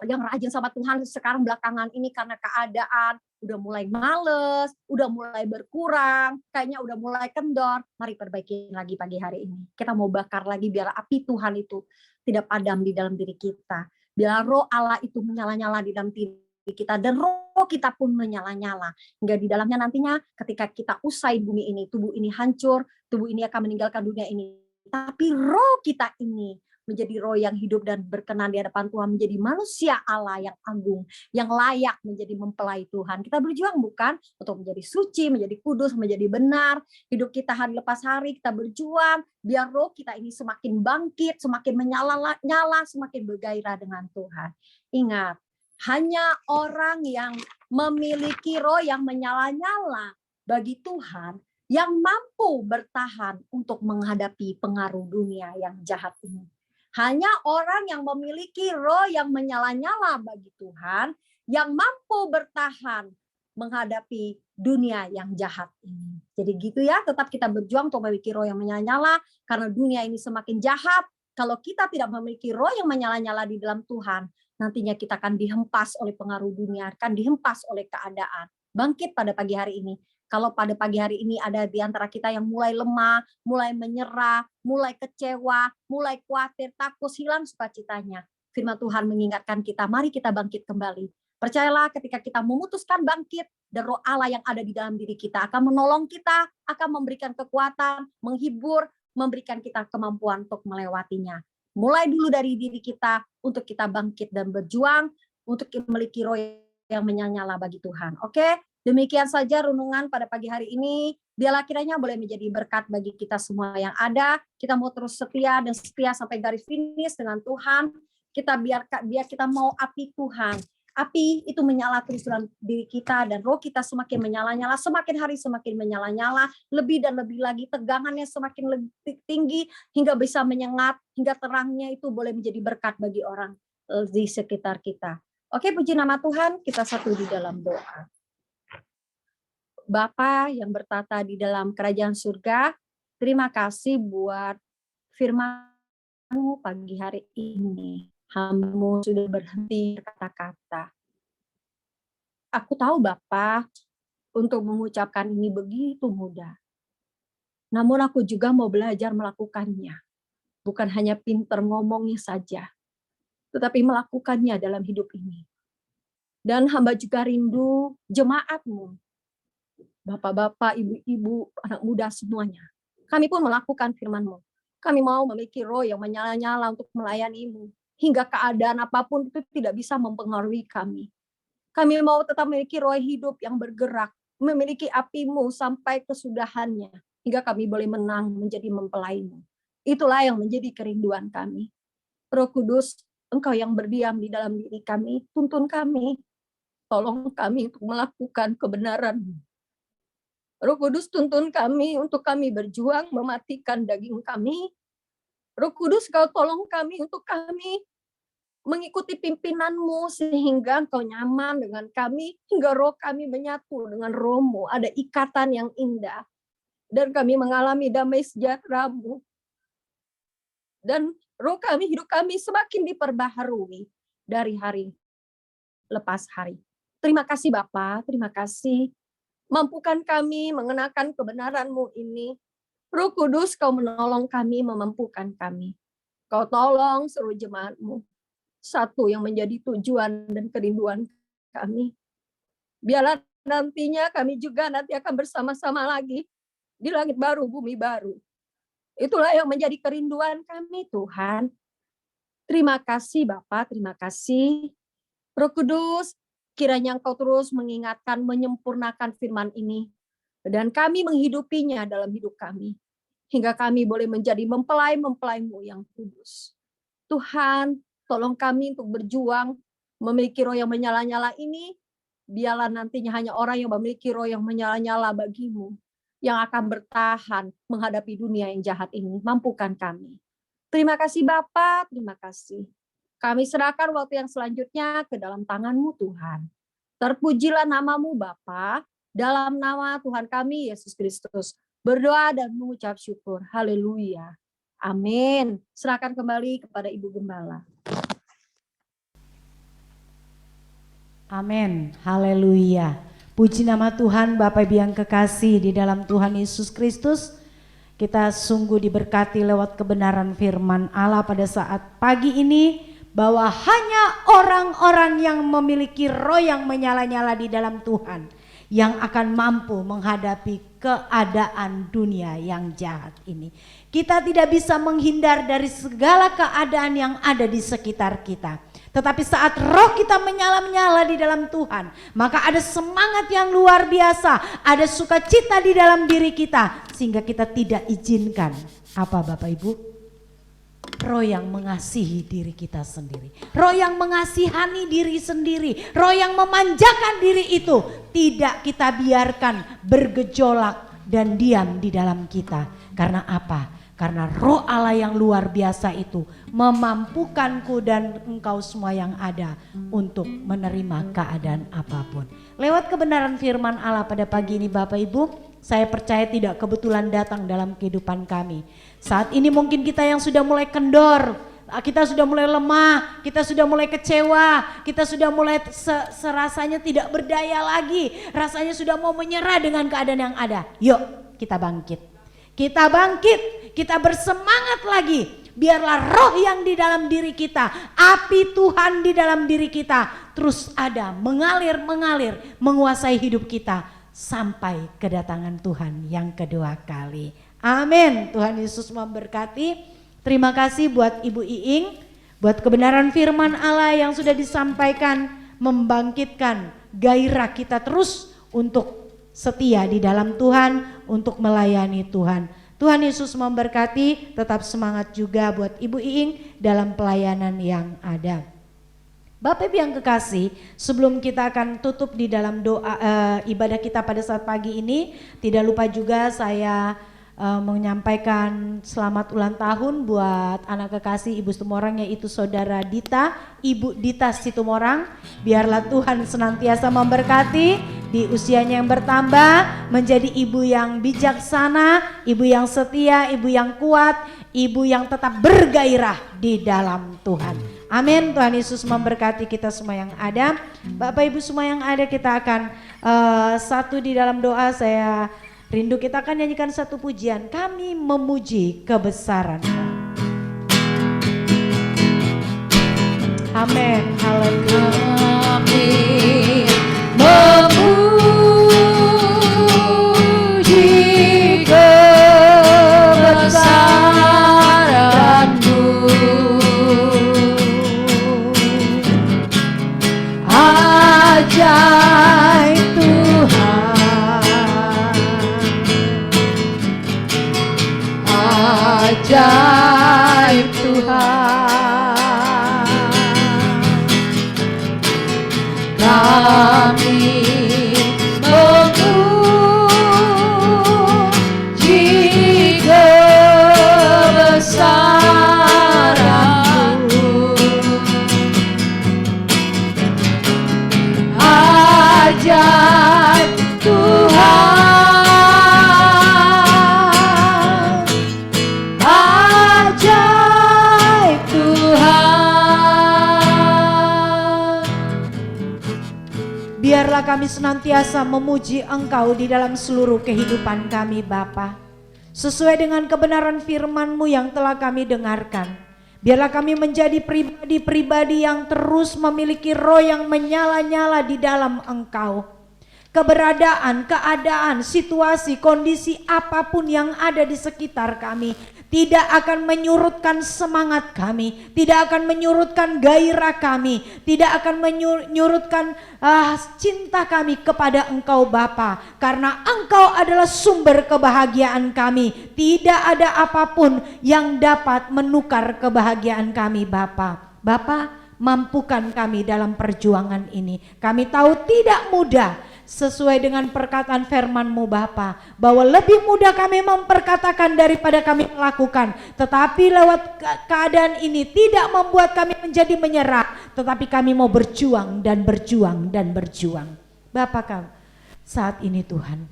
yang rajin sama Tuhan, sekarang belakangan ini karena keadaan udah mulai males, udah mulai berkurang, kayaknya udah mulai kendor, mari perbaiki lagi pagi hari ini. Kita mau bakar lagi biar api Tuhan itu tidak padam di dalam diri kita. Biar roh Allah itu menyala-nyala di dalam diri kita, dan roh kita pun menyala-nyala. Hingga di dalamnya nantinya ketika kita usai bumi ini, tubuh ini hancur, tubuh ini akan meninggalkan dunia ini. Tapi roh kita ini menjadi roh yang hidup dan berkenan di hadapan Tuhan, menjadi manusia Allah yang agung, yang layak menjadi mempelai Tuhan. Kita berjuang bukan untuk menjadi suci, menjadi kudus, menjadi benar. Hidup kita hari lepas hari, kita berjuang biar roh kita ini semakin bangkit, semakin menyala-nyala, semakin bergairah dengan Tuhan. Ingat, hanya orang yang memiliki roh yang menyala-nyala bagi Tuhan yang mampu bertahan untuk menghadapi pengaruh dunia yang jahat ini. Hanya orang yang memiliki roh yang menyala-nyala bagi Tuhan yang mampu bertahan menghadapi dunia yang jahat ini. Jadi gitu ya, tetap kita berjuang untuk memiliki roh yang menyala-nyala karena dunia ini semakin jahat. Kalau kita tidak memiliki roh yang menyala-nyala di dalam Tuhan, nantinya kita akan dihempas oleh pengaruh dunia, akan dihempas oleh keadaan. Bangkit pada pagi hari ini. Kalau pada pagi hari ini ada di antara kita yang mulai lemah, mulai menyerah, mulai kecewa, mulai khawatir, takut, hilang sukacitanya. Firman Tuhan mengingatkan kita, mari kita bangkit kembali. Percayalah ketika kita memutuskan bangkit, dan roh Allah yang ada di dalam diri kita akan menolong kita, akan memberikan kekuatan, menghibur, memberikan kita kemampuan untuk melewatinya. Mulai dulu dari diri kita untuk kita bangkit dan berjuang, untuk memiliki roh yang menyala bagi Tuhan. Oke? Demikian saja renungan pada pagi hari ini. Biarlah kiranya boleh menjadi berkat bagi kita semua yang ada. Kita mau terus setia dan setia sampai garis finish dengan Tuhan. Kita biar kita mau api Tuhan. Api itu menyala terus dalam diri kita, dan roh kita semakin menyala-nyala, semakin hari semakin menyala-nyala, lebih dan lebih lagi tegangannya semakin lebih tinggi hingga bisa menyengat, hingga terangnya itu boleh menjadi berkat bagi orang di sekitar kita. Oke, puji nama Tuhan, kita satu di dalam doa. Bapa yang bertata di dalam kerajaan surga, terima kasih buat firman-Mu pagi hari ini. Hamba-Mu sudah berhenti berkata-kata. Aku tahu Bapa, untuk mengucapkan ini begitu mudah. Namun aku juga mau belajar melakukannya. Bukan hanya pinter ngomongnya saja, tetapi melakukannya dalam hidup ini. Dan hamba juga rindu jemaat-Mu, Bapak-bapak, ibu-ibu, anak muda semuanya. Kami pun melakukan firman-Mu. Kami mau memiliki roh yang menyala-nyala untuk melayani-Mu. Hingga keadaan apapun itu tidak bisa mempengaruhi kami. Kami mau tetap memiliki roh hidup yang bergerak. Memiliki api-Mu sampai kesudahannya. Hingga kami boleh menang menjadi mempelai-Mu. Itulah yang menjadi kerinduan kami. Roh Kudus, Engkau yang berdiam di dalam diri kami, tuntun kami, tolong kami untuk melakukan kebenaran. Roh Kudus tuntun kami untuk kami berjuang mematikan daging kami. Roh Kudus Kau tolong kami untuk kami mengikuti pimpinanmu sehingga Engkau nyaman dengan kami, hingga roh kami menyatu dengan roh-Mu, ada ikatan yang indah. Dan kami mengalami damai sejahtera-Mu. Dan roh kami, hidup kami semakin diperbaharui dari hari lepas hari. Terima kasih Bapa, terima kasih. Mampukan kami mengenakan kebenaran-Mu ini. Roh Kudus Kau menolong kami, memampukan kami. Kau tolong seluruh jemaat-Mu. Satu yang menjadi tujuan dan kerinduan kami. Biarlah nantinya kami juga nanti akan bersama-sama lagi di langit baru, bumi baru. Itulah yang menjadi kerinduan kami, Tuhan. Terima kasih Bapa, terima kasih. Roh Kudus, kiranya Engkau terus mengingatkan, menyempurnakan firman ini. Dan kami menghidupinya dalam hidup kami. Hingga kami boleh menjadi mempelai-mempelai-Mu yang kudus. Tuhan, tolong kami untuk berjuang, memiliki roh yang menyala-nyala ini, biarlah nantinya hanya orang yang memiliki roh yang menyala-nyala bagi-Mu, yang akan bertahan menghadapi dunia yang jahat ini. Mampukan kami. Terima kasih Bapa, terima kasih. Kami serahkan waktu yang selanjutnya ke dalam tangan-Mu Tuhan. Terpujilah nama-Mu Bapa, dalam nama Tuhan kami Yesus Kristus. Berdoa dan mengucap syukur. Haleluya. Amin. Serahkan kembali kepada Ibu Gembala. Amin. Haleluya. Puji nama Tuhan, Bapak Ibu yang kekasih di dalam Tuhan Yesus Kristus. Kita sungguh diberkati lewat kebenaran firman Allah pada saat pagi ini, bahwa hanya orang-orang yang memiliki roh yang menyala-nyala di dalam Tuhan yang akan mampu menghadapi keadaan dunia yang jahat ini. Kita tidak bisa menghindar dari segala keadaan yang ada di sekitar kita. Tetapi saat roh kita menyala-nyala di dalam Tuhan, maka ada semangat yang luar biasa, ada sukacita di dalam diri kita, sehingga kita tidak izinkan apa Bapak Ibu? Roh yang mengasihi diri kita sendiri, roh yang mengasihani diri sendiri, roh yang memanjakan diri itu tidak kita biarkan bergejolak dan diam di dalam kita. Karena apa? Karena roh Allah yang luar biasa itu memampukanku dan engkau semua yang ada untuk menerima keadaan apapun. Lewat kebenaran firman Allah pada pagi ini Bapak Ibu, saya percaya tidak kebetulan datang dalam kehidupan kami. Saat ini mungkin kita yang sudah mulai kendor, kita sudah mulai lemah, kita sudah mulai kecewa, kita sudah mulai serasanya tidak berdaya lagi, rasanya sudah mau menyerah dengan keadaan yang ada. Yuk kita bangkit, kita bangkit, kita bersemangat lagi. Biarlah roh yang di dalam diri kita, api Tuhan di dalam diri kita terus ada, mengalir, menguasai hidup kita sampai kedatangan Tuhan yang kedua kali. Amin. Tuhan Yesus memberkati. Terima kasih buat Ibu Iing, buat kebenaran firman Allah yang sudah disampaikan, membangkitkan gairah kita terus untuk setia di dalam Tuhan, untuk melayani Tuhan. Tuhan Yesus memberkati, tetap semangat juga buat Ibu Iing dalam pelayanan yang ada. Bapak Ibu yang kekasih, sebelum kita akan tutup di dalam doa ibadah kita pada saat pagi ini, tidak lupa juga saya menyampaikan selamat ulang tahun buat anak kekasih Ibu Situmorang, yaitu Saudara Dita, Ibu Dita Situmorang. Biarlah Tuhan senantiasa memberkati di usianya yang bertambah, menjadi ibu yang bijaksana, ibu yang setia, ibu yang kuat, ibu yang tetap bergairah di dalam Tuhan. Amin. Tuhan Yesus memberkati kita semua yang ada. Bapak Ibu semua yang ada, kita akan satu di dalam doa. Saya rindu kita akan nyanyikan satu pujian, kami memuji kebesaran-Mu. Amin. Haleluya. Kami memuji kebesaran-Mu, ajaib Tuhan, ajaib Tuhan. kami senantiasa memuji Engkau di dalam seluruh kehidupan kami Bapa. Sesuai dengan kebenaran firman-Mu yang telah kami dengarkan, biarlah kami menjadi pribadi-pribadi yang terus memiliki roh yang menyala-nyala di dalam Engkau. Keberadaan, keadaan, situasi, kondisi apapun yang ada di sekitar kami tidak akan menyurutkan semangat kami, tidak akan menyurutkan gairah kami, tidak akan menyurutkan cinta kami kepada Engkau Bapa, karena Engkau adalah sumber kebahagiaan kami. Tidak ada apapun yang dapat menukar kebahagiaan kami Bapa. Bapa, mampukan kami dalam perjuangan ini. Kami tahu tidak mudah, sesuai dengan perkataan firman-Mu Bapa, bahwa lebih mudah kami memperkatakan daripada kami melakukan. Tetapi lewat keadaan ini tidak membuat kami menjadi menyerah, tetapi kami mau berjuang dan berjuang dan berjuang. Bapa kami, saat ini Tuhan,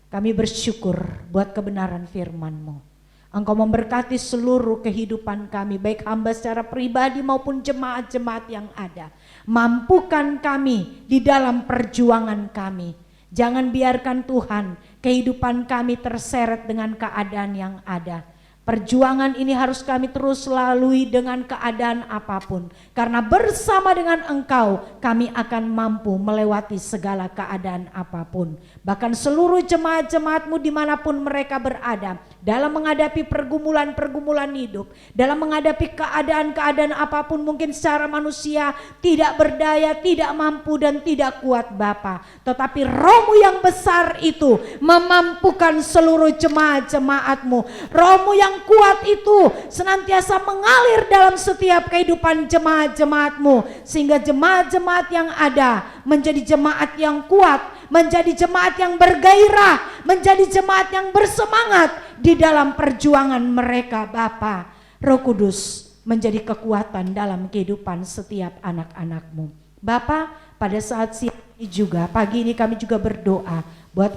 kami bersyukur buat kebenaran firman-Mu. Engkau memberkati seluruh kehidupan kami, baik hamba secara pribadi maupun jemaat-jemaat yang ada. Mampukan kami di dalam perjuangan kami. Jangan biarkan Tuhan kehidupan kami terseret dengan keadaan yang ada. Perjuangan ini harus kami terus lalui dengan keadaan apapun. Karena bersama dengan Engkau kami akan mampu melewati segala keadaan apapun. Bahkan seluruh jemaat-jemaat-Mu dimanapun mereka berada, dalam menghadapi pergumulan-pergumulan hidup, dalam menghadapi keadaan-keadaan apapun mungkin secara manusia tidak berdaya, tidak mampu dan tidak kuat Bapa. Tetapi Roh-Mu yang besar itu memampukan seluruh jemaat-jemaat-Mu. Roh-Mu yang kuat itu senantiasa mengalir dalam setiap kehidupan jemaat-jemaat-Mu, sehingga jemaat-jemaat yang ada menjadi jemaat yang kuat, menjadi jemaat yang bergairah, menjadi jemaat yang bersemangat di dalam perjuangan mereka Bapa. Roh Kudus menjadi kekuatan dalam kehidupan setiap anak-anak-Mu Bapa. Pada saat siang ini juga, pagi ini kami juga berdoa buat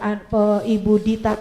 Ibu Dita.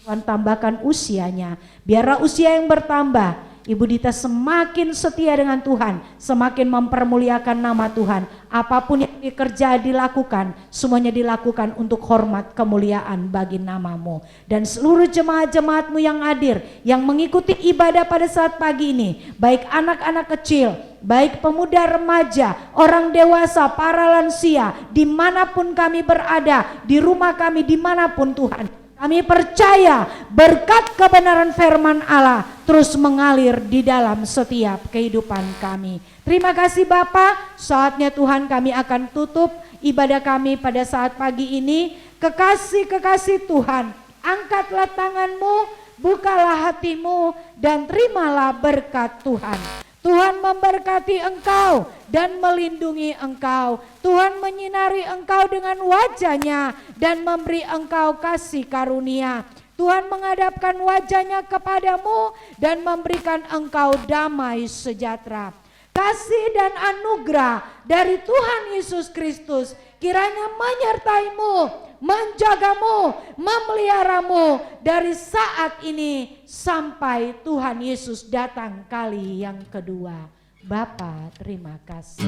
Tuhan tambahkan usianya, biarlah usia yang bertambah, Ibu Dita semakin setia dengan Tuhan, semakin mempermuliakan nama Tuhan. Apapun yang dikerja dilakukan, semuanya dilakukan untuk hormat kemuliaan bagi nama-Mu. Dan seluruh jemaat-jemaat-Mu yang hadir, yang mengikuti ibadah pada saat pagi ini, baik anak-anak kecil, baik pemuda remaja, orang dewasa, para lansia, dimanapun kami berada, di rumah kami, dimanapun Tuhan, kami percaya berkat kebenaran firman Allah terus mengalir di dalam setiap kehidupan kami. Terima kasih Bapa. Saatnya Tuhan kami akan tutup ibadah kami pada saat pagi ini. Kekasih-kekasih Tuhan, angkatlah tanganmu, bukalah hatimu dan terimalah berkat Tuhan. Tuhan memberkati engkau dan melindungi engkau. Tuhan menyinari engkau dengan wajah-Nya dan memberi engkau kasih karunia. Tuhan menghadapkan wajah-Nya kepadamu dan memberikan engkau damai sejahtera. Kasih dan anugerah dari Tuhan Yesus Kristus kiranya menyertaimu, menjagamu, memeliharamu dari saat ini sampai Tuhan Yesus datang kali yang kedua. Bapa, terima kasih.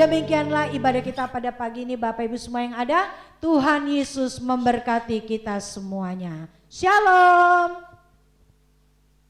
Demikianlah ibadah kita pada pagi ini Bapak Ibu semua yang ada. Tuhan Yesus memberkati kita semuanya. Shalom.